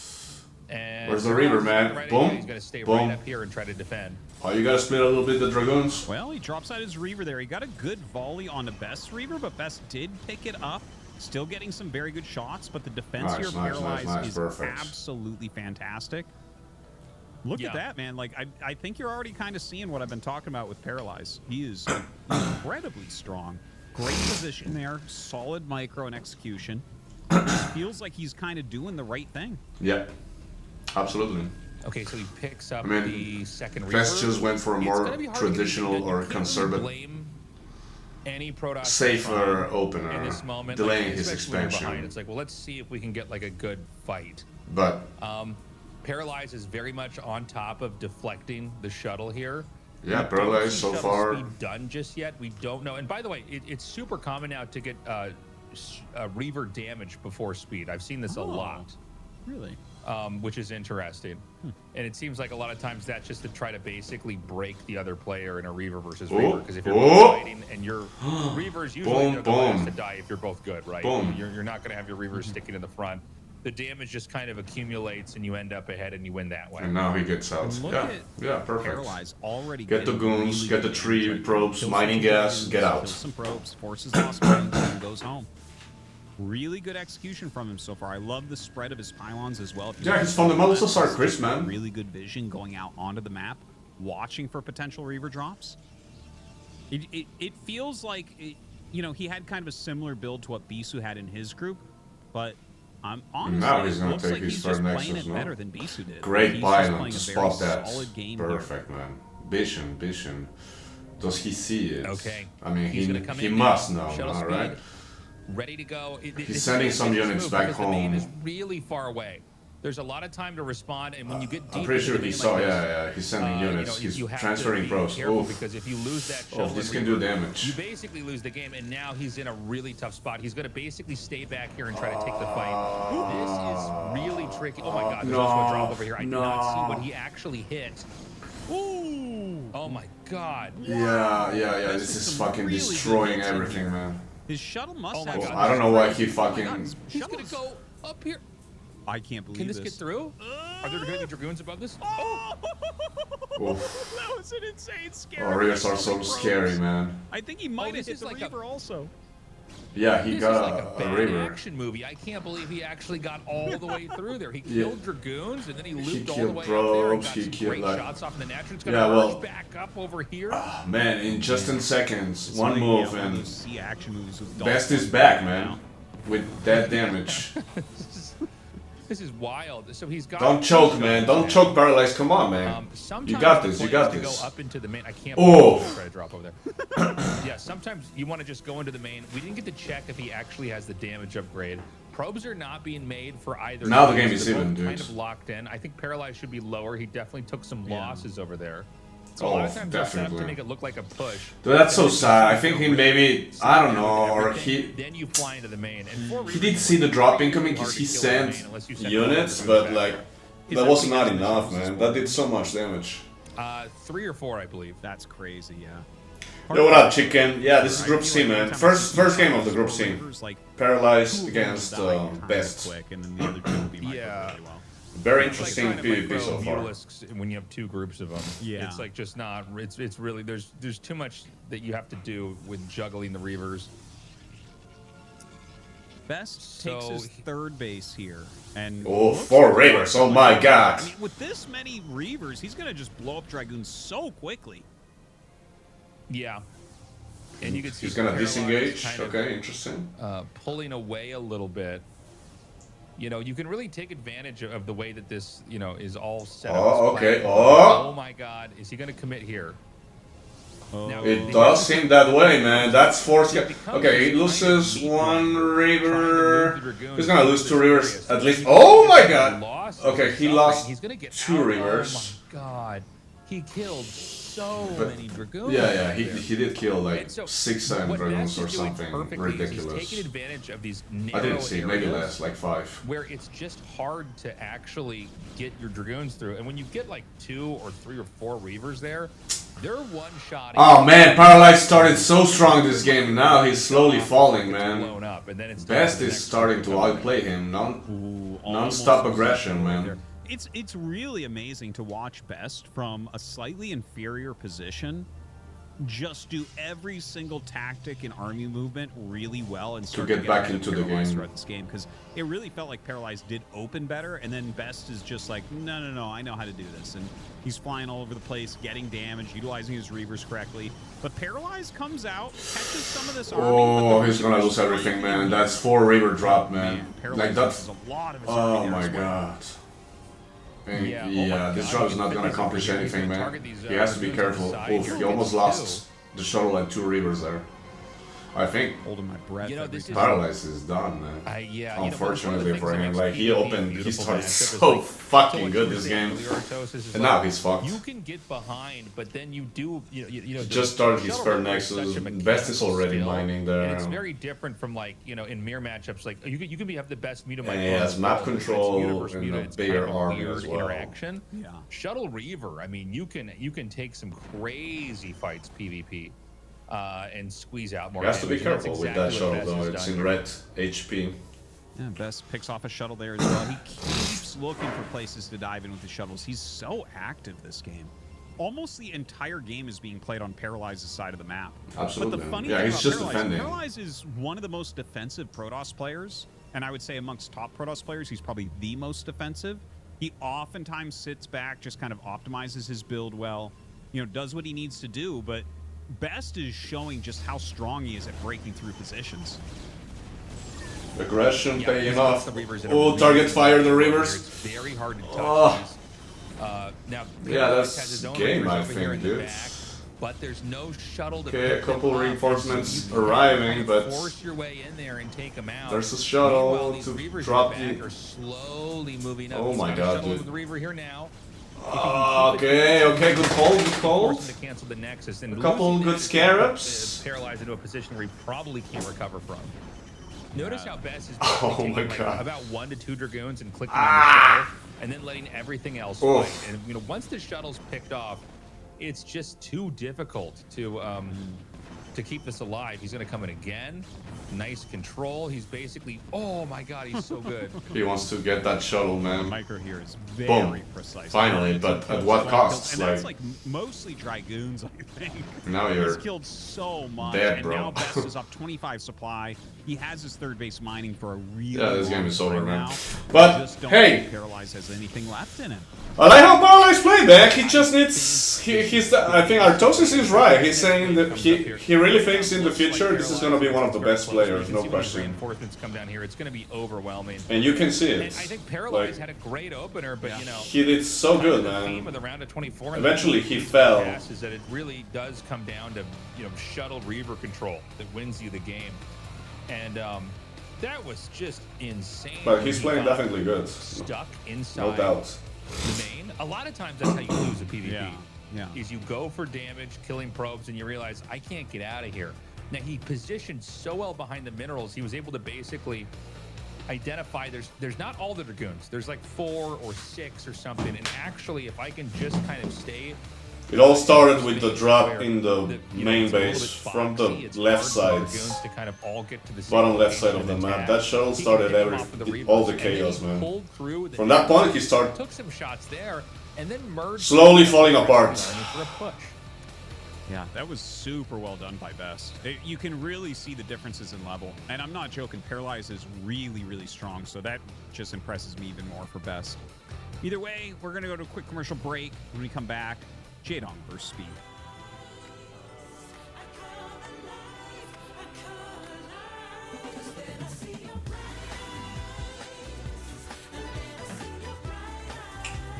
And Where's the Reaver, man? right Boom, He's going to stay boom. right up here and try to defend. Oh, you gotta split a little bit the Dragoons. Well, he drops out his Reaver there. He got a good volley on the Best Reaver, but Best did pick it up. Still getting some very good shots, but the defense here of Paralyze is perfect. absolutely fantastic. Look at that, man. Like, I think you're already kind of seeing what I've been talking about with Paralyze. He is incredibly strong. Great position there. Solid micro and execution. Just feels like he's kind of doing the right thing. Yeah, absolutely. Okay, so he picks up I mean, the second Reaver. Vest just went for a It's more gonna be hard to traditional get- you or can't really conservative, blame any Protoss safer in opener, this moment, delaying like, his especially when you're expansion. behind. It's like, well, let's see if we can get like a good fight. But Paralyze is very much on top of deflecting the shuttle here. yeah, We don't Paralyze see so shuttle far. speed done just yet. We don't know. And by the way, it's super common now to get Reaver damage before speed. I've seen this a lot. Really? Which is interesting. And it seems like a lot of times that's just to try to basically break the other player in a Reaver versus Reaver. Because if you're both fighting and your Reavers usually Boom, the last boom. to die if you're both good, right? Boom. You're not going to have your Reavers sticking in the front. The damage just kind of accumulates and you end up ahead and you win that way. And now he gets out. Look Yeah, at yeah, perfect. Paralyze already Get the getting goons, really get the good tree damage. probes, Kills mining some gas, goons, get out. Kills some probes, forces lost points, and goes home. Really good execution from him so far. I love the spread of his pylons as well. If you Yeah, look his at fundamentals Paralyze, are he's crisp, got man. Really good vision going out onto the map, watching for potential Reaver drops. It feels like, you know, he had kind of a similar build to what Bisu had in his group, but honestly, Now he's it gonna looks take like his he's third just Nexus, playing it no? better than Bisu did. Great He's just pylon playing to a very spot that. solid game Perfect, man. Vision. Does he see it? Okay. I mean, He's gonna come he in must now. know, Shuttle all speed, right? ready to go. He's sending some units back because the main home. is really far away. There's a lot of time to respond, and when you get deep I'm pretty into sure the he main saw. like this, Yeah, he's sending units. You He's have transferring to be pros. careful Oof. because if you lose that Oh, shuttle, this and can do Reaver, damage. you basically lose the game, and now he's in a really tough spot. He's going to basically stay back here and try to take the fight. This is really tricky. Oh my God, there's also a drop over here. I did not see what he actually hit. Ooh! Oh my God. Yeah. This is some fucking really good destroying hits in everything, here. man. His shuttle must Oh my have. God. I don't know why he Oh my fucking. God, his He's going to shuttle's- go up here. I can't believe Can this get through? Are there going to be Dragoons above this? Oh! Oof. That was an insane scare. Oh, Reavers are so scary, man. I think he might have this hit is the like a- Reaver also. Yeah, he This got is like a bad Reaver. action movie. I can't believe he actually got all the way through there. He Yeah. killed Dragoons and then he looped all killed the way up there and probes, got he some killed, great like- shots off in the natural. It's going Yeah, to well- merge back up over here. Man, in just 10 seconds, one Like, move yeah, one of and those sea action movies with Best dolphins is back, now. man. With that damage. This is wild. So he's got. Don't choke, man. Don't choke, Paralyze. Come on, man. Sometimes You got the this. You point got is this. to go up into the main. I can't Oh. try to drop over there. Yeah, sometimes you want to just go into the main. We didn't get to check if he actually has the damage upgrade. Probes are not being made for either. Now the side, game so is they're even, both kind dude. of locked in. I think Paralyze should be lower. He definitely took some losses over there. So a Oh, lot of times they're set up to definitely. make it look like a push. Dude, that's so sad. I think he maybe, I don't know, or he Then you fly into the main. And for did see the drop incoming because he sent units, but like that was not enough, man. That did so much damage. 3 or 4, I believe. That's crazy, yeah. Yo, what up, chicken? Yeah, this is Group C, man. First game of the Group C. Paralyzed against Best. And then the other two will be Yeah. really well. Very interesting PvP so far. When you have 2 groups of them, Yeah. it's like just not. It's really there's too much that you have to do with juggling the Reavers. Best takes his third base here, and 4 Reavers! Oh my god! I mean, with this many Reavers, he's gonna just blow up Dragoons so quickly. Yeah, and you can see he's gonna disengage. Kind okay, interesting. Pulling away a little bit. You know, you can really take advantage of the way that this, you know, is all set up. Oh, okay. Oh my God, is he gonna commit here? Now, it does seem that way, man. That's force. Okay, he loses 1 Reaver. He's gonna lose 2 Reavers at least. Oh my god! Okay, he lost 2 Reavers. Oh my god, he killed so many Dragoons. Yeah, he did kill like 6-7 Dragoons or something ridiculous. He's taking advantage of these I didn't see, maybe less, like 5. Where it's just hard to actually get your Dragoons through, and when you get like 2 or 3 or 4 Reavers there, they're one-shotting. Oh man, Paralyzed started so strong this game. Now he's slowly falling, man. Best is starting to outplay him. Non-stop aggression, man. It's really amazing to watch Best from a slightly inferior position just do every single tactic and army movement really well and start to get back into the game throughout this game, because it really felt like Paralyzed did open better, and then Best is just like, no, I know how to do this, and he's flying all over the place, getting damage, utilizing his Reavers correctly. But Paralyzed comes out, catches some of this army. Oh, he's gonna lose everything, man. That's 4 Reaver drop, man. Like that's a lot of his oh army my god. And yeah, this drop is not gonna accomplish anything, man. He has to be careful. Oof, he almost lost the shuttle and 2 Reavers there. I think holding my breath. Paralyzed is done, man. Unfortunately for him, like he started so fucking good this game, and now he's fucked. You can get behind, but then you do, just started his third Nexus. Best is already mining there. And it's very different from like in mirror matchups. Like you can have the best Muta. And he has map control and a bigger army as well. Interaction. Yeah. Shuttle Reaver. I mean, you can take some crazy fights PvP. And squeeze out more. You have to be careful with that shuttle, though. It's in red HP. Yeah, Best picks off a shuttle there as well. He keeps looking for places to dive in with the shuttles. He's so active this game. Almost the entire game is being played on Paralyzed's side of the map. Absolutely. But the funny thing about Paralyzed is one of the most defensive Protoss players, and I would say amongst top Protoss players, he's probably the most defensive. He oftentimes sits back, just kind of optimizes his build well, does what he needs to do, but Best is showing just how strong he is at breaking through positions. Aggression paying off. Oh, target fire the Reavers. It's very hard to touch now, yeah, that's game, I think, dude. But there's no shuttle to a couple reinforcements arriving, but force your way in there and take them out. There's a shuttle to drop the. Are slowly moving up. Oh my god, dude. The Reaver here now. Okay, good call. To cancel the Nexus and a couple good scarabs. Paralyzed into a position where he probably can't recover from. Notice how Best is taking about 1 to 2 Dragoons and clicking on the shuttle, and then letting everything else fight. And once the shuttle's picked off, it's just too difficult to keep this alive. He's going to come in again. Nice control. He's basically, oh my god, he's so good. He wants to get that shuttle, man. The micro here is very precise. Finally, but at what cost? And that's like mostly Dragoons, I think. Now you're He's killed so much. Dead, bro. And now Best is up 25 supply. He has his third base mining for a really this game is over, man. Now. But just don't hey, think Paralyzed has anything left in him. I like how Paralyzed played back. He just needs. I think Tastosis is right. He's saying that he really thinks in the future this is going to be one of the best players, no question. Reinforcements come down here. It's going to be overwhelming. And you can see it. And I think Paralyzed had a great opener, but he did so good, man. The theme of the round of 24. Eventually, he fell. Is that it really does come down to shuttle Reaver control that wins you the game, and that was just insane. But he's playing definitely good. Stuck inside. No doubt. The main. A lot of times that's how you lose a PvP. Yeah. Is you go for damage, killing probes, and you realize I can't get out of here. Now he positioned so well behind the minerals, he was able to basically identify there's not all the Dragoons. There's like 4 or 6 or something. And actually, if I can just kind of stay It all started with the drop in the main base from the left side, bottom left side of the map. That shuttle started all the chaos, man. From that point, he started slowly falling apart. Yeah, that was super well done by Best. You can really see the differences in level. And I'm not joking, Paralyze is really, really strong, so that just impresses me even more for Best. Either way, we're going to go to a quick commercial break. When we come back, Jaedong versus Speed.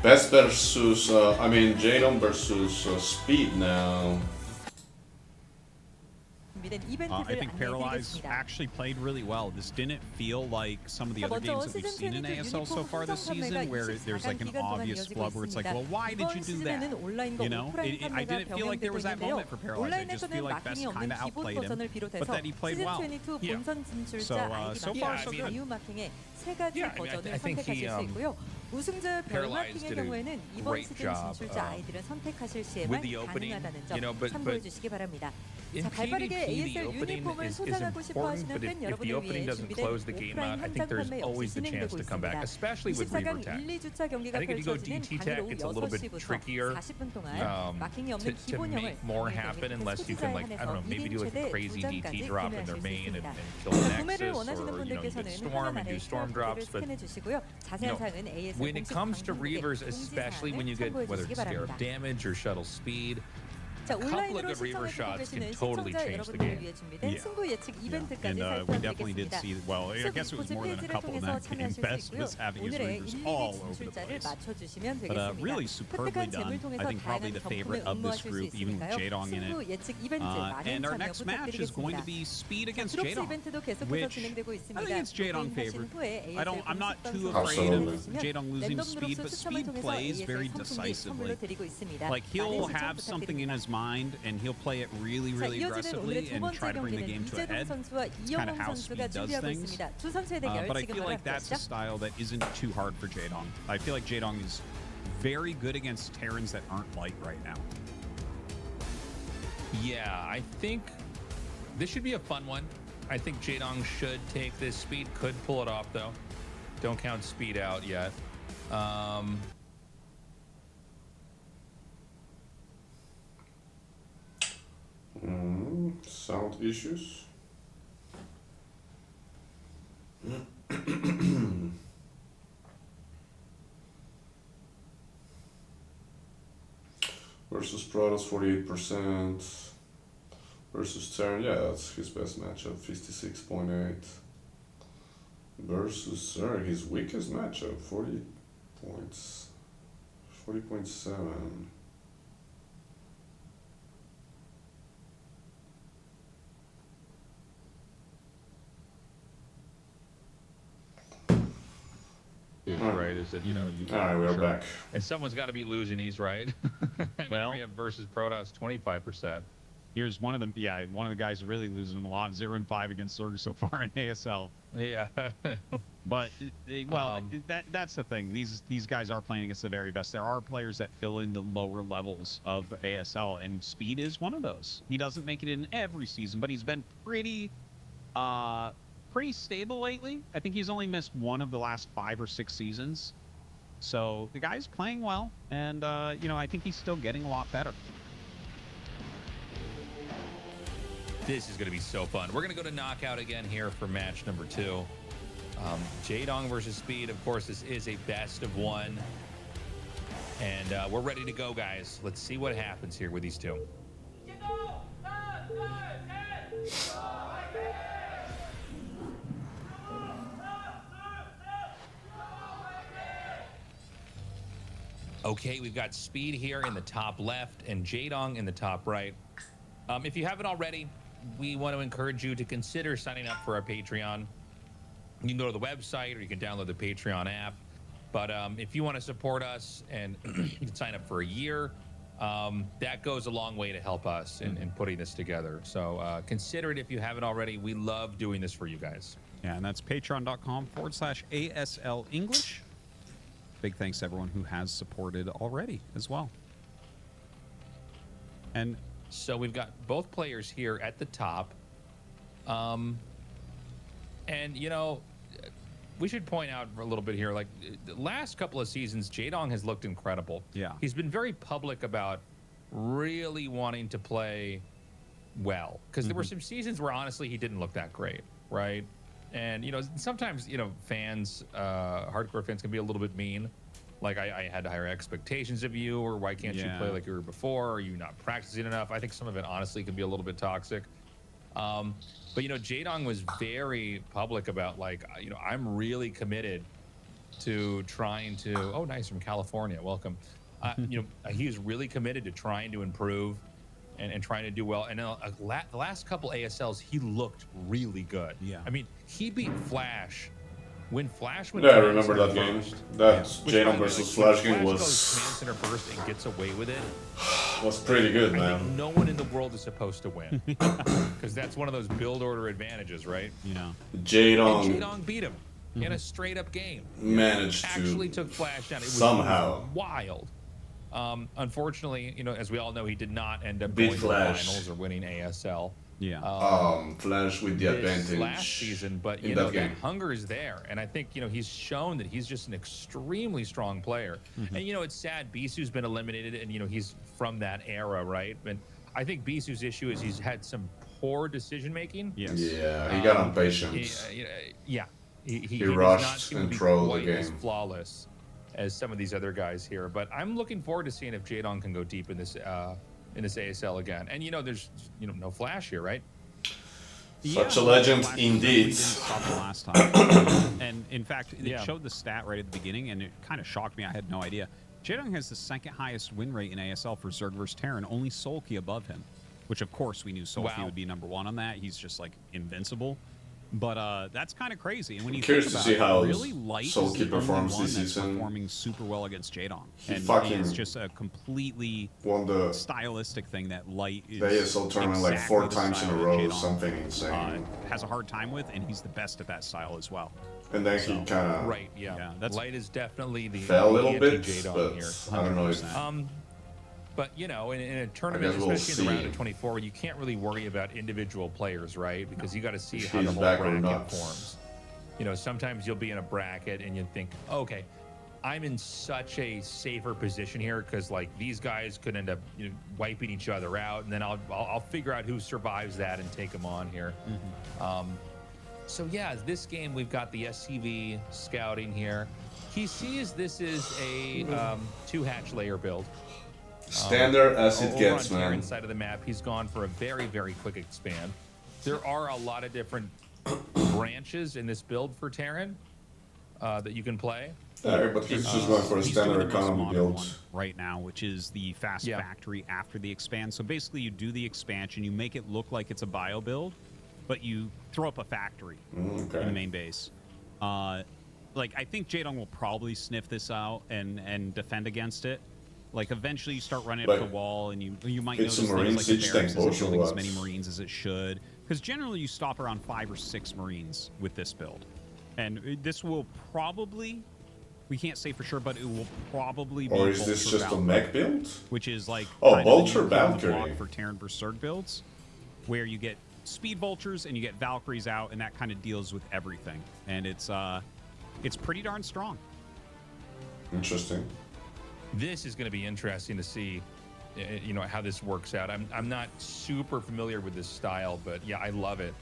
Best versus, Jaedong versus Speed now. I think Paralyze actually played really well. This didn't feel like some of the other games that we've seen in ASL so far this season, where there's like an obvious flub where it's like, well, why did you do that? You know, I didn't feel like there was that moment for Paralyze. I just feel like Best kind of outplayed him, but that he played well. Yeah. So far, so good. Yeah, I think he Paralyzed did a great job with the opening, you know, but in PvP, the opening is important, but if the opening doesn't close the game out, I think there's always the chance to come back, especially with Reaver Tech. I think if you go DT Tech, it's a little bit trickier to make more happen unless you can, like, I don't know, maybe do like a crazy DT drop in their main and kill the Nexus, or, you know, you could Storm and do Storm drops, but, you know, when it comes to Reavers, especially when you get, whether it's Scarab damage or shuttle speed, a couple of good Reaver shots can totally change the game. Yeah. And we definitely did see, well, I guess it was more than a couple in that game. Best was having his Reavers all over the place. But really superbly done. I think probably the favorite of this group, even with Jaedong in it. And our next match is going to be Speed against Jaedong, which I think it's Jaedong favored. I'm not too afraid of Jaedong losing to Speed, but Speed plays very decisively. Like, he'll have something in his mind and he'll play it really, really aggressively and try to bring the game to a head. It's kind of how Speed does things. But I feel like that's a style that isn't too hard for Jaedong. I feel like Jaedong is very good against Terrans that aren't light right now. Yeah, I think this should be a fun one. I think Jaedong should take this. Speed could pull it off, though. Don't count Speed out yet. Sound issues. Versus Protoss 48%. Versus Terran, yeah, that's his best matchup, 56.8. Versus his weakest matchup, 40 points. 40.7. Right, is that, you know, all right, we're back. And someone's got to be losing these, right? Well, versus Protoss 25%. Here's one of them. Yeah, one of the guys really losing a lot. 0-5 against Zerg so far in ASL. Yeah. But that's the thing. These guys are playing against the very best. There are players that fill in the lower levels of ASL, and Speed is one of those. He doesn't make it in every season, but he's been pretty stable lately. I think he's only missed one of the last 5 or 6 seasons. So the guy's playing well, and you know, I think he's still getting a lot better. This is going to be so fun. We're going to go to knockout again here for match number 2. Jaedong versus Speed. Of course, this is a best of 1. And we're ready to go, guys. Let's see what happens here with these two. Okay, we've got Speed here in the top left and Jaedong in the top right. If you haven't already, we want to encourage you to consider signing up for our Patreon. You can go to the website or you can download the Patreon app. But if you want to support us and you can sign up for a year, that goes a long way to help us in putting this together. So consider it if you haven't already. We love doing this for you guys. Yeah, and that's patreon.com/ASL English. Big thanks to everyone who has supported already as well. And so we've got both players here at the top. And, you know, we should point out for a little bit here, like, the last couple of seasons, Jaedong has looked incredible. Yeah. He's been very public about really wanting to play well. Because there were some seasons where, honestly, he didn't look that great, right? And, you know, sometimes, you know, fans, hardcore fans can be a little bit mean. Like, I had higher expectations of you, or why can't you play like you were before? Are you not practicing enough? I think some of it, honestly, can be a little bit toxic. But, you know, Jaedong was very public about, like, you know, I'm really committed to trying to... Oh, nice, from California. Welcome. You know, he was really committed to trying to improve and trying to do well. And the last couple ASLs, he looked really good. Yeah. I mean, he beat Flash. When Flash went Yeah, I remember that game. That Jaedong versus Flash game goes was command center first and gets away with it. was pretty good, I man. think no one in the world is supposed to win, because that's one of those build order advantages, right? Yeah. Jaedong beat him in a straight up game. Managed to Actually took Flash down. It was somehow wild. Unfortunately, you know, as we all know, he did not end up Beat going Flash. to the finals or winning ASL. Yeah. Flash with the advantage Last season, but you in know that game. that hunger is there, and I think, you know, he's shown that he's just an extremely strong player. And you know, it's sad Bisu's been eliminated, and you know he's from that era, right? And I think Bisu's issue is he's had some poor decision making. Yes. Yeah, he got impatient. He He does rushed not seem and to be throw the quite as game. flawless as some of these other guys here. But I'm looking forward to seeing if Jaedong can go deep in this ASL again. And you know, there's no Flash here, right? Such a legend Flash indeed. didn't stop the last time. And in fact, it Yeah. showed the stat right at the beginning, and it kind of shocked me. I had no idea. Jaedong has the second highest win rate in ASL for Zerg vs. Terran, only Solky above him. Which, of course, we knew Solky would be number one on that. He's just, like, invincible. But that's kind of crazy. And when you Curious think to about see it, how really Light is Solky the only performs one this that's season. performing super well against Jaedong. He And fucking it's just a completely won the stylistic thing that Light is ASL tournament like exactly 4 the times in a style that row, Jaedong, something insane. has a hard time with, and he's the best at that style as well. And then he kind of Right, yeah. that's- Light is definitely the fell a little bit, anti-Jaedong but here. I don't know if 100%. But, you know, in a tournament, guess we'll especially in the round see. of 24, you can't really worry about individual players, right? Because you got to see If how the he's whole back or bracket not. forms. You know, sometimes you'll be in a bracket and you think, okay, I'm in such a safer position here because, like, these guys could end up wiping each other out, and then I'll figure out who survives that and take them on here. So, yeah, this game, we've got the SCV scouting here. He sees this is a 2-hatch layer build. standard as it Over gets, on man. Terran's side of the map, he's gone for a very, very quick expand. There are a lot of different branches in this build for Terran that you can play. Yeah, but he's just going for a He's doing standard the most economy modern build. one right now, which is the fast factory after the expand. So basically, you do the expansion, you make it look like it's a bio build, but you throw up a factory in the main base. Like, I think Jaedong will probably sniff this out and defend against it. Like, eventually you start running up But the wall, and you might it's notice a Marine things like the siege barracks tank isn't potion building as was. many Marines as it should. Because generally you stop around 5 or 6 Marines with this build. And this will probably, we can't say for sure, but it will probably be Or is this Vulture just a Valkyrie, mech build? which is like Oh, kind of the Vulture new kid on the block Valkyrie. for Terran vs. Zerg builds, where you get speed vultures and you get Valkyries out, and that kind of deals with everything. And it's pretty darn strong. Interesting. This is going to be interesting to see, you know, how this works out. I'm not super familiar with this style, but yeah, I love it.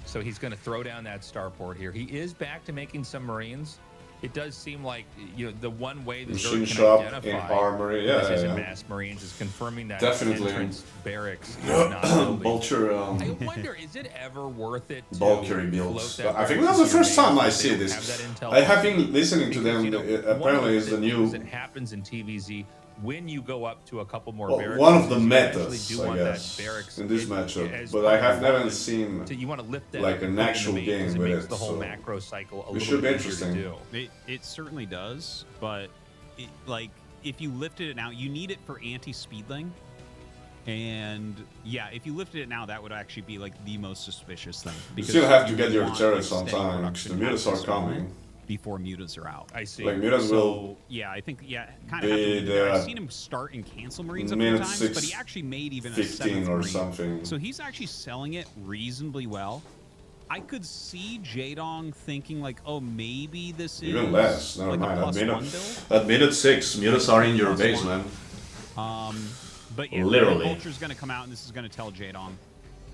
So he's going to throw down that starport here. He is back to making some Marines. It does seem like, you know, the one way the Machine Zerg can shop identify in armory, yeah, this isn't yeah. mass Marines is confirming that Definitely. entrance barracks is not building. Vulture, I wonder, is it ever worth it to Valkyrie float builds. that I think barracks that's the into first your time I base see if they this. don't have that intel? I have been listening to Because, them. you know, Apparently, it's the new. That happens in TVZ when you go up to a couple more Well, barracks. one of the is you metas, actually do I want guess, that barracks in this as matchup. But part I of have the never weapon. seen So you want to lift that like up an and put it in actual the main game because it with makes it, the whole so macro cycle a it little should bit be easier to do. interesting. It certainly does, but like if you lifted it now, you need it for anti-speedling. And yeah, if you lifted it now, that would actually be like the most suspicious thing. You because still have to you get your want, turrets like, on steady time because production the mutas at are this moment. coming. before mutas are out. I see. Like mutas will. Yeah, I think kind of have to be I've seen him start and cancel Marines a few times, but he actually made even a 7th or Marine. something. So he's actually selling it reasonably well. I could see Jaedong thinking like, oh, maybe this is even less. Never like mind. At minute 6, mutas are in your base, man. But yeah, literally. Vulture's going to come out, and this is going to tell Jaedong.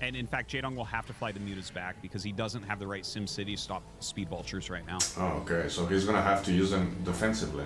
And in fact, Jaedong will have to fly the mutas back because he doesn't have the right SimCity to stop speed vultures right now. Oh, okay. So he's gonna have to use them defensively.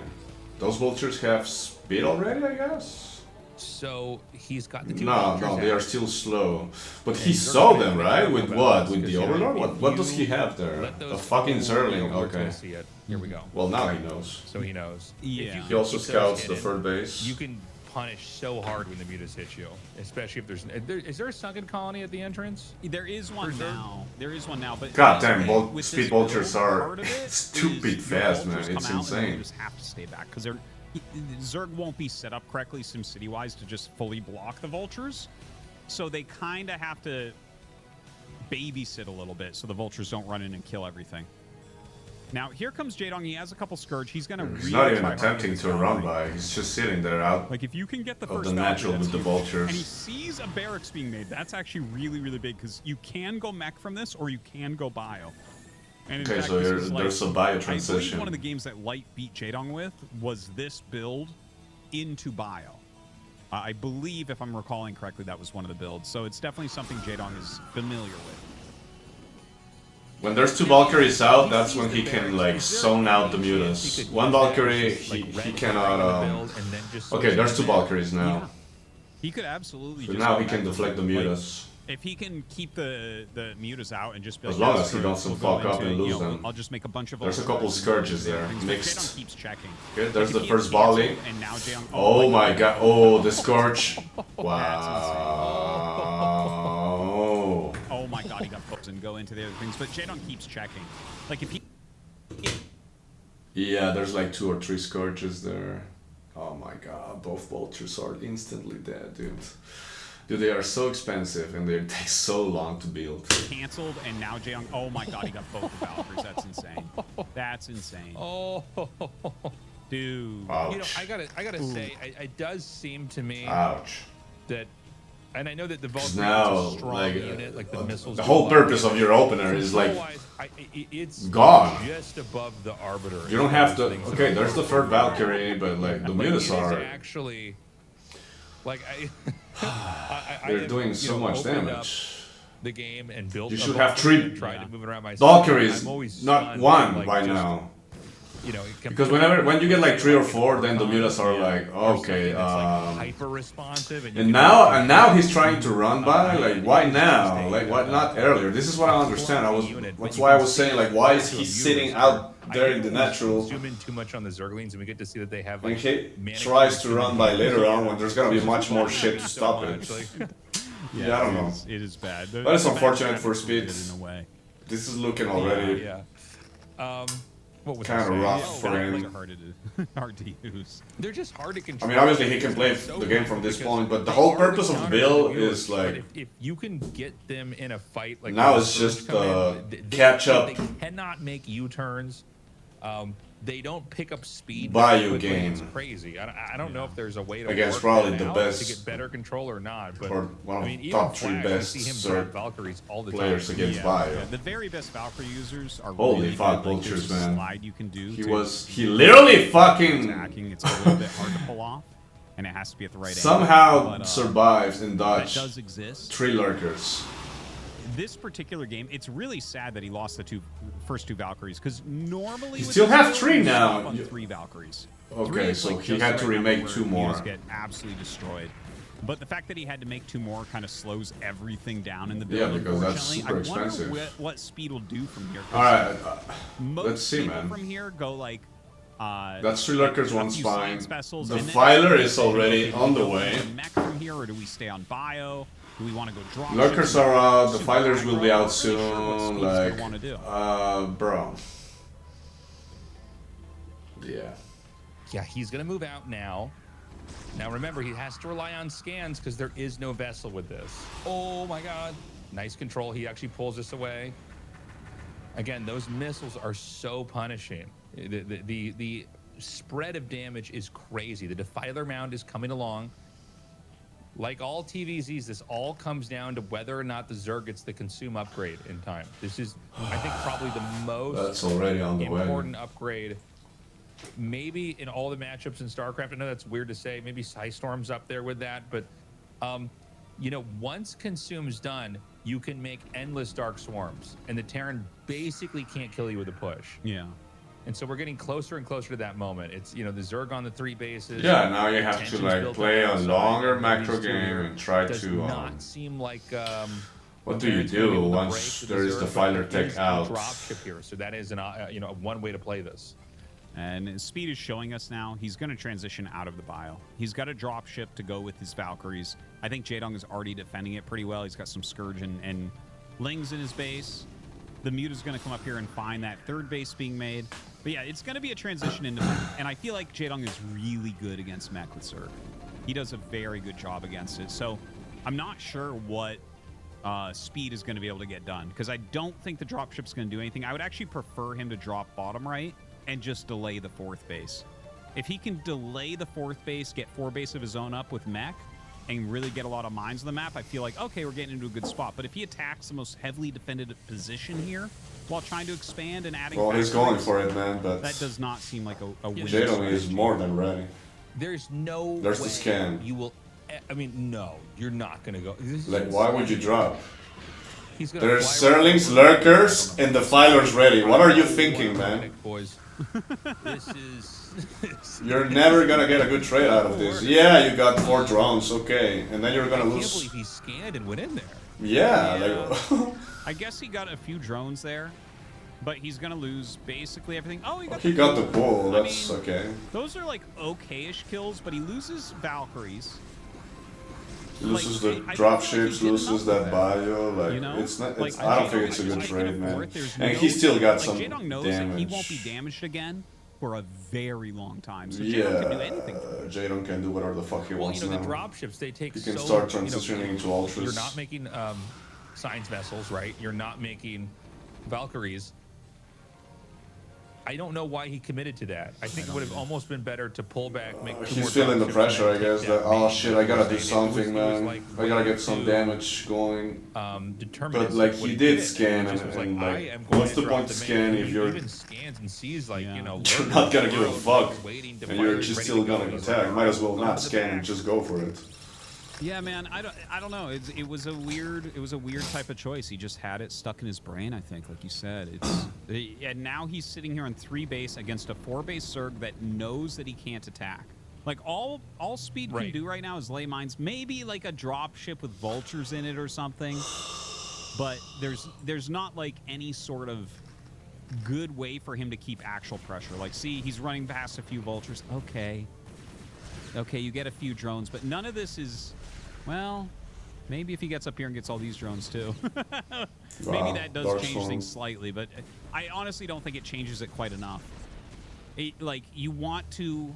Those vultures have speed already, I guess. So he's got the 2 No, they are still slow. But he saw them, right? With what? With the Overlord? What does he have there? A fucking Zerling. Okay. See it. Here we go. Well, now he knows. So he knows. Yeah. He also scouts the third base. You can punish so hard when the mutas hit you, especially if is there a sunken colony at the entrance? There is one now. There is one now, but God damn, speed vultures are stupid fast, man. It's insane. You just have to stay back because Zerg won't be set up correctly SimCity wise to just fully block the vultures, so they kind of have to babysit a little bit so the vultures don't run in and kill everything. Now, here comes Jaedong. He has a couple Scourge. He's going to really He's not even attempting to run by. He's just sitting there out like, if you can get the of first the natural with the vultures. And he sees a barracks being made. That's actually really, really big because you can go mech from this or you can go bio. And in okay, fact, so there's a bio I transition. believe one of the games that Light beat Jaedong with was this build into bio. I believe, if I'm recalling correctly, that was one of the builds. So it's definitely something Jaedong is familiar with. When there's 2 Valkyries out, that's when he can like zone out the mutas. 1 Valkyrie, he cannot. Okay, there's 2 Valkyries now. Yeah. He could absolutely. So just now he can deflect the mutas. If he can keep the mutas out and just be As like, long as he doesn't fuck up and lose them. I'll just make a bunch of. There's a couple Scourges there, Jaedong mixed. keeps checking. Okay, there's the first volley. And now Jaedong, Oh my god! Oh, the Scourge! Wow! Oh my god, he got poked and go into the other things, but Jaedong keeps checking. Like if he. Yeah, there's like 2 or 3 Scourges there. Oh my god, both vultures are instantly dead, dude. Dude, they are so expensive and they take so long to build. Canceled, and now Jaedong. Oh my god, he got both the Valkyries. That's insane. That's insane. Oh, dude. Ouch. you know, I gotta say, it does seem to me Ouch. that, and I know that the Vulture Now, is a strong like, unit, like the missiles. the whole purpose of your opener is like it's gone. just above the Arbiter. You don't have to. Okay, there's the third Valkyrie, but like the mutas are actually like they're doing so much opened damage. up the game and built. You a should have Valkyrie 3 and tried to move it around myself. Valkyries, I'm always not stunned, 1 like, by just, now. You know, Because when you get like 3 or 4, then the mutas are like, okay, hyper responsive, and now he's trying to run by. Like, why now? Like, why not earlier? This is what I understand. That's why I was saying, like, why is he sitting out there in the natural? Zoom in too much on the Zerglings, and we get to see that they have. When Like, he tries to run by later on, when there's gonna be much more shit to stop it. Yeah, I don't know. It is bad. But it's unfortunate for speed. In a way. This is looking already what was kind of rough for Valkyries him. are hard to use. They're just hard to I control. mean, obviously he can play the game from this point, but the whole purpose of the build is like. If you can get them in a fight, like Now it's just catch up. They cannot make U-turns. They don't pick up speed. Bio quickly. game. It's crazy. I don't know if there's a way to Against work probably that the out best- to get better control or not. But or one of I mean, the even top 3 Flash, we best see him Zerg drop Valkyries all the players time. against Bio. The very best Valkyrie users are Holy really fuck, good. Like, there's vultures, a man. slide you can do. He literally fucking attacking. It's a little bit hard to pull off, and it has to be at the right somehow angle. But, survives in it dodge does exist. 3 lurkers. This particular game, it's really sad that he lost the first 2 Valkyries because normally You with still this have build, 3 you now. stop on 3 Valkyries. Okay, 3 is, so like, he just had the to right remake number 2 where more. units get absolutely destroyed. But the fact that he had to make 2 more kind of slows everything down in the build. Yeah, because that's unfortunately. super I expensive. wonder what speed will do from here. 'cause Alright, most let's see, people man. From here, go like. That's 3 lurkers, a 1's few fine. science vessels, The and then filer do is we already go on the to way. Mech from here, or do we stay on bio? Do we want to go drop? Lurkers ships? are out, the Super filers will be aggro? out I'm not really sure what soon, Speed's gonna like, wanna do. bro. Yeah. Yeah, he's gonna move out now. Now remember, he has to rely on scans because there is no vessel with this. Oh my god. Nice control. He actually pulls this away. Again, those missiles are so punishing. The spread of damage is crazy. The Defiler Mound is coming along. Like all TVZs, this all comes down to whether or not the Zerg gets the consume upgrade in time. This is, I think, probably the most That's already on the important upgrade. Maybe in all the matchups in StarCraft. I know that's weird to say. Maybe Psystorm's up there with that. But, you know, once consume's done, you can make endless Dark Swarms. And the Terran basically can't kill you with a push. Yeah. And so we're getting closer and closer to that moment. It's, you know, the Zerg on the 3 bases. Yeah, now you have to like play a longer macro game and try does to. Not seem like. What do you do once there is the Defiler tech out? Dropship here, so that is an you know, one way to play this. And Speed is showing us now he's going to transition out of the bio. He's got a dropship to go with his Valkyries. I think Jaedong is already defending it pretty well. He's got some Scourge and Lings in his base. The Mute is going to come up here and find that 3rd base being made. But yeah, it's going to be a transition into mech. And I feel like Jaedong is really good against mech with Zerg. He does a very good job against it. So I'm not sure what Speed is going to be able to get done, because I don't think the dropship's going to do anything. I would actually prefer him to drop bottom right and just delay the 4th base. If he can delay the 4th base, get 4 base of his own up with mech, and really get a lot of mines on the map, I feel like, okay, we're getting into a good spot. But if he attacks the most heavily defended position here while trying to expand and adding... Well, he's going for it, man, but... That does not seem like a win. Jaedong is more than ready. There's no There's way the scan. you will... I mean, no, you're not going to go... Like, why would you drop? He's gonna There's fly Serlings, Lurkers, and Defilers ready. What are you thinking, man? Boys. This is... You're never gonna get a good trade out of this. Yeah, you got 4 drones, okay, and then you're gonna lose. I can't believe he scanned and went in there. Yeah, like I guess he got a few drones there, but he's gonna lose basically everything. Oh, he got the bull. That's okay. Those are like okay-ish kills, but he loses Valkyries. He loses the dropships, loses that bio. Like, you know? It's not. It's, I don't think it's a good trade, man. And he still got some Jaedong knows damage. That he won't be damaged again for a very long time. So yeah, Jaedong can do anything. Jaedong can do whatever the fuck he wants now. now. The dropships, they take. He can start transitioning into ultras. You're not making science vessels, right? You're not making Valkyries. I don't know why he committed to that. I think it would have almost been better to pull back, make 2 more. He's feeling the pressure, I guess. That, oh shit, I gotta do something, man. Like I gotta get some damage going. But like he did scan, and like, what's the point to scan if you're even scans and sees like you know you're not gonna give a fuck, and you're just still gonna attack? Might as well not scan and just go for it. Yeah, man, I don't know. It was a weird type of choice. He just had it stuck in his brain, I think, like you said. And now he's sitting here on 3 base against a 4 base Zerg that knows that he can't attack. Like all Speed can do right now is lay mines, maybe like a drop ship with vultures in it or something. But there's not like any sort of good way for him to keep actual pressure. Like, see, he's running past a few vultures. Okay, you get a few drones, but none of this is, well, maybe if he gets up here and gets all these drones too. Maybe that does change things slightly, but I honestly don't think it changes it quite enough. Like, you want to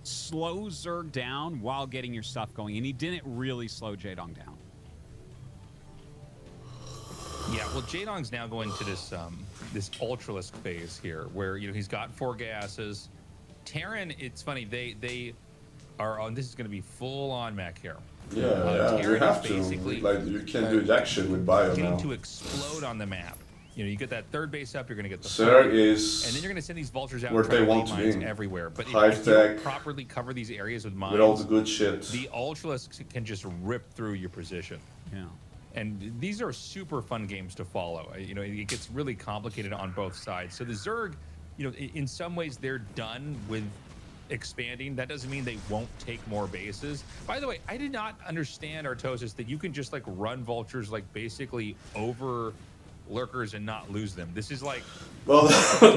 slow Zerg down while getting your stuff going, and he didn't really slow Jaedong down. Yeah, well, Jaedong's now going to this this Ultralisk phase here, where he's got 4 gases. Terran, it's funny, they are on. This is going to be full on mech here. Yeah, you have to. Like, you can't do jack shit with bio getting now. To explode on the map. You get that 3rd base up, you're going to get the Zerg is and then you're going to send these vultures out where and they want to mines be everywhere. But if you don't properly cover these areas with mines, with all the good shit, the Ultralisks can just rip through your position. Yeah. And these are super fun games to follow. It gets really complicated on both sides. So the Zerg, in some ways they're done with expanding. That doesn't mean they won't take more bases. By the way, I did not understand, Tastosis, that you can just like run vultures like basically over lurkers and not lose them. This is like, well,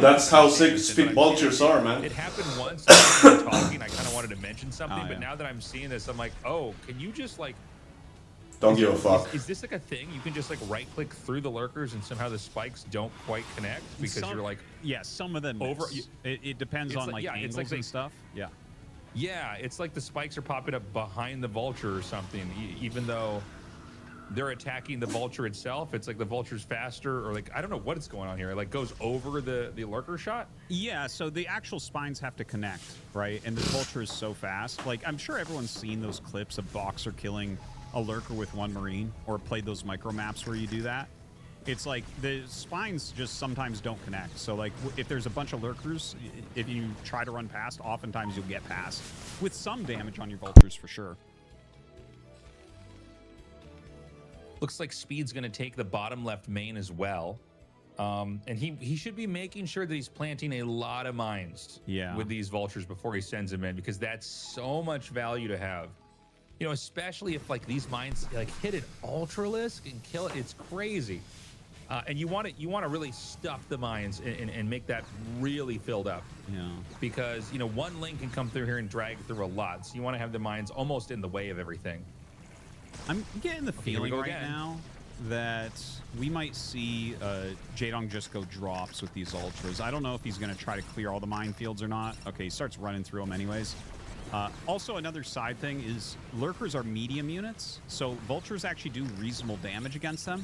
that's how speed vultures are, man. It happened once when we were talking. I kind of wanted to mention something, but now that I'm seeing this, I'm like, oh, can you just like don't give a fuck. Is this like a thing? You can just like right click through the lurkers and somehow the spikes don't quite connect because you're like, yeah, some of them over. It depends on like angles and stuff. Yeah. Yeah, it's like the spikes are popping up behind the vulture or something, even though they're attacking the vulture itself. It's like the vulture's faster, or like I don't know what is going on here. It like goes over the lurker shot. Yeah, so the actual spines have to connect, right? And the vulture is so fast. Like I'm sure everyone's seen those clips of Boxer killing a lurker with one marine, or played those micro maps where you do that. It's like the spines just sometimes don't connect. So like if there's a bunch of lurkers, if you try to run past, oftentimes you'll get past with some damage on your vultures for sure. Looks like Speed's going to take the bottom left main as well. And he should be making sure that he's planting a lot of mines with these vultures before he sends them in, because that's so much value to have. You know, especially if like these mines like hit an Ultralisk and kill it. It's crazy. And you want to really stuff the mines and make that really filled up. Yeah. Because, you know, one link can come through here and drag through a lot. So you want to have the mines almost in the way of everything. I'm getting the feeling right now that we might see Jaedong just go drops with these ultras. I don't know if he's going to try to clear all the minefields or not. Okay, he starts running through them anyways. Also, another side thing is lurkers are medium units, so vultures actually do reasonable damage against them.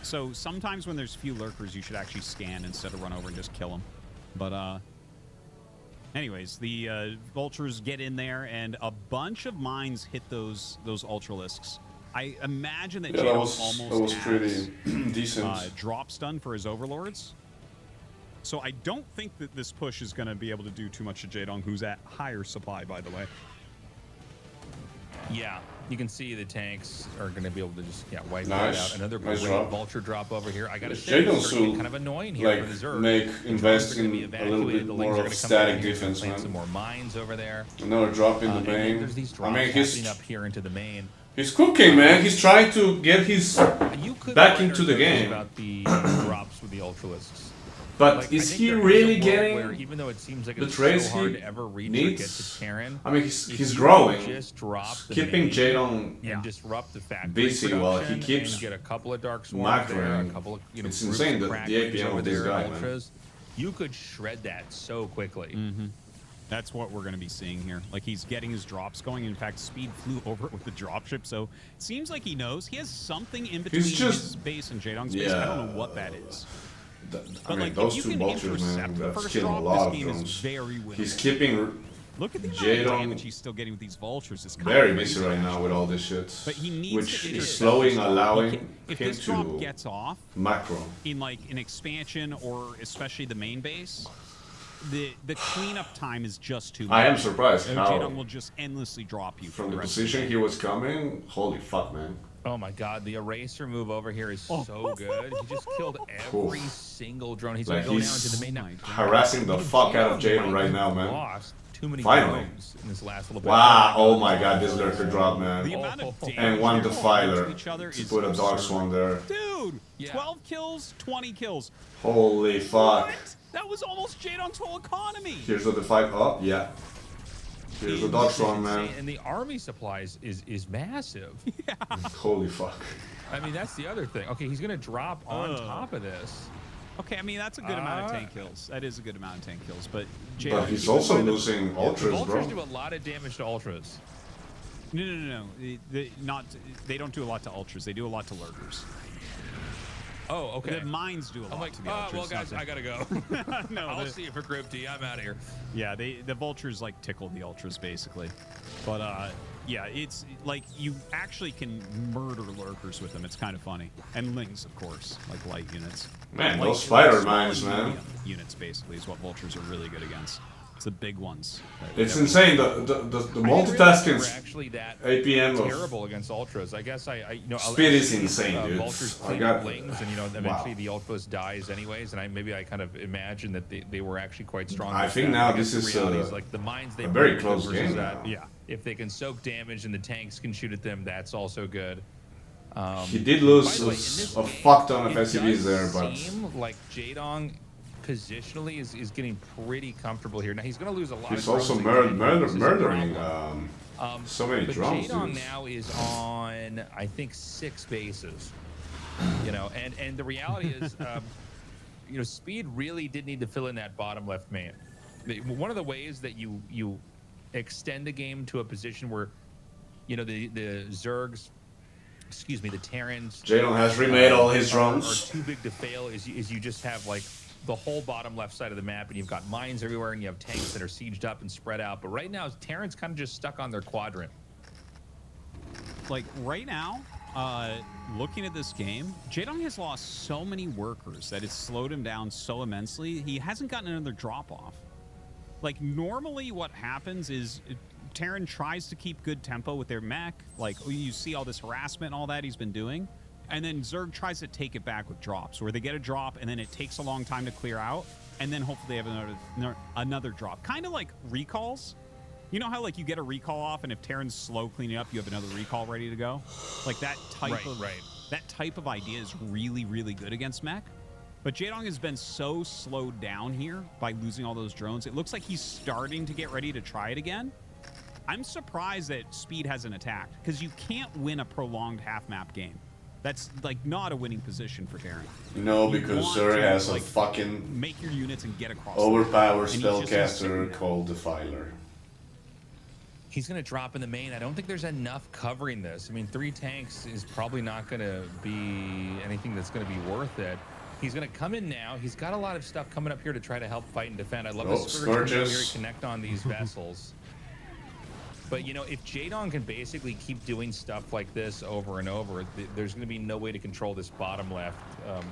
So sometimes when there's few lurkers, you should actually scan instead of run over and just kill them. But anyways, the vultures get in there, and a bunch of mines hit those Ultralisks. I imagine that Jaedong almost was pretty decent. Drop stun for his overlords. So I don't think that this push is going to be able to do too much to Jaedong, who's at higher supply, by the way. Yeah, you can see the tanks are going to be able to just wipe that out. Another great vulture drop over here. I got to say, it's kind of annoying here for the Zerg. Invest in a little bit more of static defense, man. Some more mines over there. Another drop in the main. There's these drops happening up here into the main. He's cooking, man. He's trying to get his back into the game. About the drops with the Ultralisks. But like, is he really getting where, even though it seems like the it's trades so hard he to ever reach needs? Or get to Terran, I mean, he's growing. Just drop the keeping Jaedong and disrupt the factory busy while he keeps and get a couple of dark swarms there, a couple of it's insane the APM of this guy, man. You could shred that so quickly. Mm-hmm. That's what we're going to be seeing here. Like, he's getting his drops going. In fact, Speed flew over it with the dropship, so it seems like he knows. He has something in between his base and Jaedong's base. I don't know what that is. I mean, those two vultures, man, that's killing a lot of drones. He's keeping Look at the damage he's still getting with these vultures. It's very busy right now with all this shit, but he needs which is slowing, allowing if him this drop to gets off macro in like an expansion or especially the main base. The cleanup time is just too much. I am surprised how Jaedong will just endlessly drop you from the position he was coming. Holy fuck, man! Oh my god, the eraser move over here is so good. He just killed every single drone. He's like going down into the main now. Harassing the fuck out of Jaedong right now, man. Lost too many finally drones in this last little bit. Wow! Oh my god, this lurker drop, man. The amount of and one defiler to put a dark swarm there. Dude, 12 kills, 20 kills. Holy fuck! What? That was almost Jaedong's whole economy. Here's the defiler. Oh yeah. Here's the dark swarm, man. And the army supplies is massive. Yeah. Holy fuck. I mean, that's the other thing. Okay, he's gonna drop on top of this. Okay, I mean that's a good amount of tank kills. That is a good amount of tank kills, but he's also losing ultras, bro. Ultras do a lot of damage to ultras. No. They don't do a lot to ultras. They do a lot to lurkers. Oh, okay. The mines do a lot to the ultras. Well, guys, I gotta go. No, I'll see you for Group D. I'm out of here. Yeah, the vultures like tickle the ultras basically, but yeah, it's like you actually can murder lurkers with them. It's kind of funny, and lings, of course, like light units. Man, those spider mines, man. Units basically is what vultures are really good against. It's the big ones. It's insane. The multitasking actually that APM terrible against ultras. I guess speed is insane, dude. Vultures clean up lings, and eventually the ultras dies anyways. And I kind of imagine that they were actually quite strong. I think now this is like the mines they a very close game. Yeah, if they can soak damage and the tanks can shoot at them, that's also good. He did lose a fuck ton of SCVs there, but seem like Jaedong positionally is getting pretty comfortable here. Now he's going to lose a lot. He's of also murdering so many drones. Jaedong now is on, I think, 6 bases. And the reality is, Speed really did need to fill in that bottom left main. One of the ways that you extend the game to a position where, the Zergs excuse me, the Terrans. Jadon has remade all his drones. Are too big to fail. Is you just have like the whole bottom left side of the map, and you've got mines everywhere, and you have tanks that are sieged up and spread out. But right now, Terrans kind of just stuck on their quadrant. Like right now, looking at this game, Jadon has lost so many workers that it's slowed him down so immensely. He hasn't gotten another drop off. Like normally what happens is Terran tries to keep good tempo with their mech. Like you see all this harassment and all that he's been doing. And then Zerg tries to take it back with drops where they get a drop and then it takes a long time to clear out. And then hopefully they have another drop. Kind of like recalls. You know how like you get a recall off and if Terran's slow cleaning up, you have another recall ready to go? Like that type that type of idea is really, really good against mech. But Jadon has been so slowed down here by losing all those drones. It looks like he's starting to get ready to try it again. I'm surprised that Speed hasn't attacked because you can't win a prolonged half-map game. That's like not a winning position for Terran. No, because Zerg has a fucking make your units and get across. Overpowered spellcaster called Defiler. He's going to drop in the main. I don't think there's enough covering this. I mean, 3 tanks is probably not going to be anything that's going to be worth it. He's going to come in now. He's got a lot of stuff coming up here to try to help fight and defend. I love the Scourges here connect on these vessels. But, you know, if Jadon can basically keep doing stuff like this over and over, there's going to be no way to control this bottom left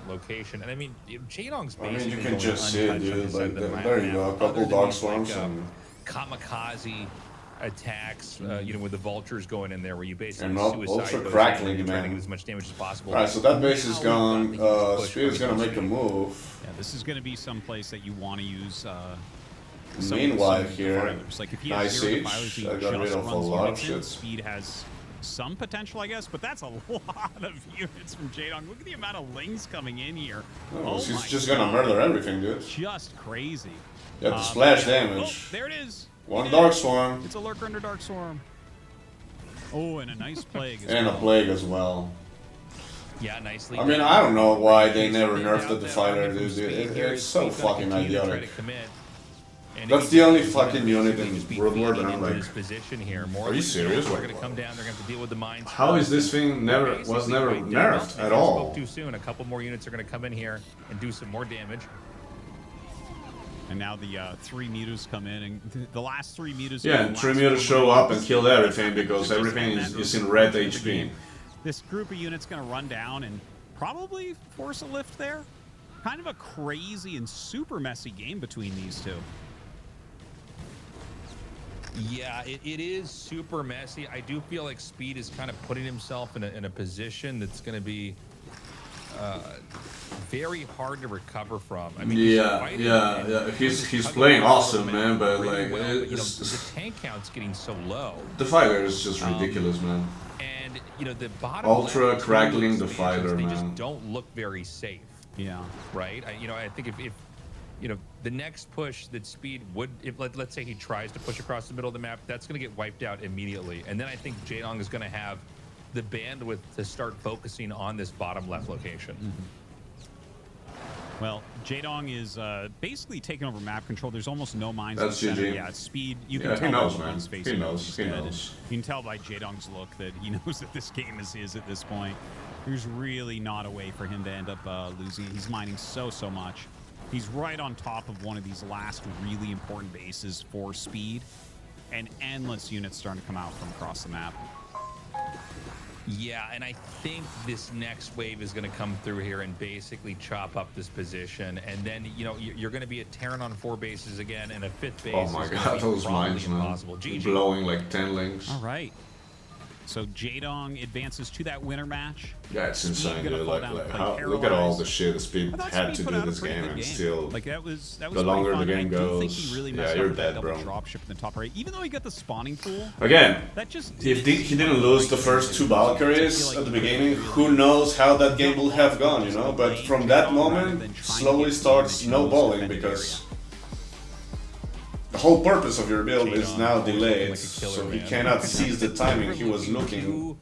location. And, I mean, Jadon's basically you can just see it, dude. Like, there you go. A couple Dark Swarms. And kamikaze attacks, you know, with the vultures going in there where you basically and suicide ultra crackling, man. trying to get as much damage as possible. Alright, so that base is gone. Speed is going to make a move. Yeah, this is going to be some place that you want to use Meanwhile here, like if he nice has siege. Defilers, I got rid of a lot of shit. Speed has some potential, I guess, but that's a lot of units from Jadon. Look at the amount of lings coming in here. Oh, he's just going to murder everything, dude. Just crazy. Yeah, the splash damage. Oh, there it is. One Dark Swarm. It's a lurker under Dark Swarm. Oh, and a nice plague as and well. A plague as well. Yeah, nicely. I mean, I don't know why they never nerfed the Defiler, dude. It's so fucking idiotic. That's the only fucking unit in World War that I'm like, are you serious? They're going to come down. They're going to have to deal with the mines. How is this thing never nerfed at all? Too soon. A couple more units are going to come in here and do some more damage. And now the 3 mutas come in, and the last 3 mutas. Yeah, and 3 mutas show up and kill everything because everything is in red HP. This group of units going to run down and probably force a lift there. Kind of a crazy and super messy game between these two. Yeah, it is super messy. I do feel like Speed is kind of putting himself in a position that's going to be very hard to recover from. I mean, yeah. He's playing awesome, man. But like, well, but, you know, the tank count's getting so low. Defiler is just ridiculous, man. And you know, the bottom ultra crackling Defiler, man. They just don't look very safe. Yeah. Right. I think if you know, the next push that Speed would, if let's say he tries to push across the middle of the map, that's going to get wiped out immediately. And then I think Jadon is going to have the bandwidth to start focusing on this bottom left location. Well, Jadon is basically taking over map control. There's almost no mines. That's GG. Yeah, Speed. You can tell he knows, man. He knows. You can tell by Jadon's look that he knows that this game is his at this point. There's really not a way for him to end up losing. He's mining so much. He's right on top of one of these last really important bases for Speed, and endless units starting to come out from across the map. Yeah, and I think this next wave is going to come through here and basically chop up this position, and then you know you're going to be a Terran on 4 bases again, and a 5th base. Oh my God, those mines, man! Blowing like 10 links. All right. So Jadon advances to that winner match. Yeah, it's insane, dude. Like look at all the shit Speed had to do this game, and still, like that was the longer the game goes, think he really yeah, you're dead, bro. Dropship in the top right, even though he got the spawning pool. Again, that just if he didn't lose the first 2 Valkyries at the beginning, who knows how that game would have gone, you know? But from that moment, slowly starts snowballing because the whole purpose of your build is now delayed, so he cannot seize the timing he was looking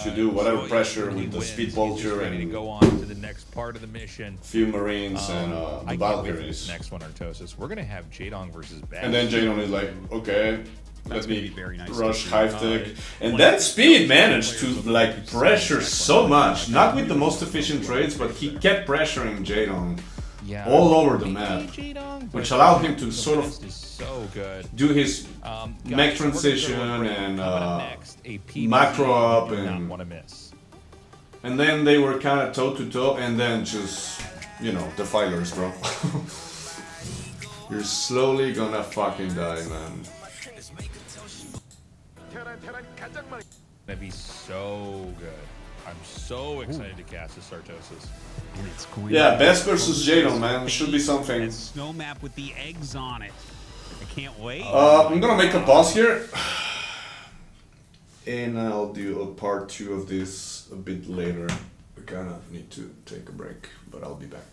to do whatever pressure with the Speed Vulture and go on to the next part of the mission. Few Marines and the Valkyries. Next one, Tastosis. We're gonna have Jadon versus Bash. And then Jadon is like, okay, That's let me gonna be very nice rush to see. Hive Tech. And then Speed managed to like pressure so much, not with the most efficient trades, but he kept pressuring Jadon all over the map, which allowed him to sort of do his mech transition and macro up, and then they were kind of toe to toe, and then just, you know, defilers, bro. You're slowly gonna fucking die, man. Gonna be so good. I'm so excited to cast this Tastosis. And it's going Yeah, Best versus Jadon, man. Should be something. And snow map with the eggs on it. I can't wait. I'm gonna make a pause here. And I'll do a part 2 of this a bit later. I kinda need to take a break, but I'll be back.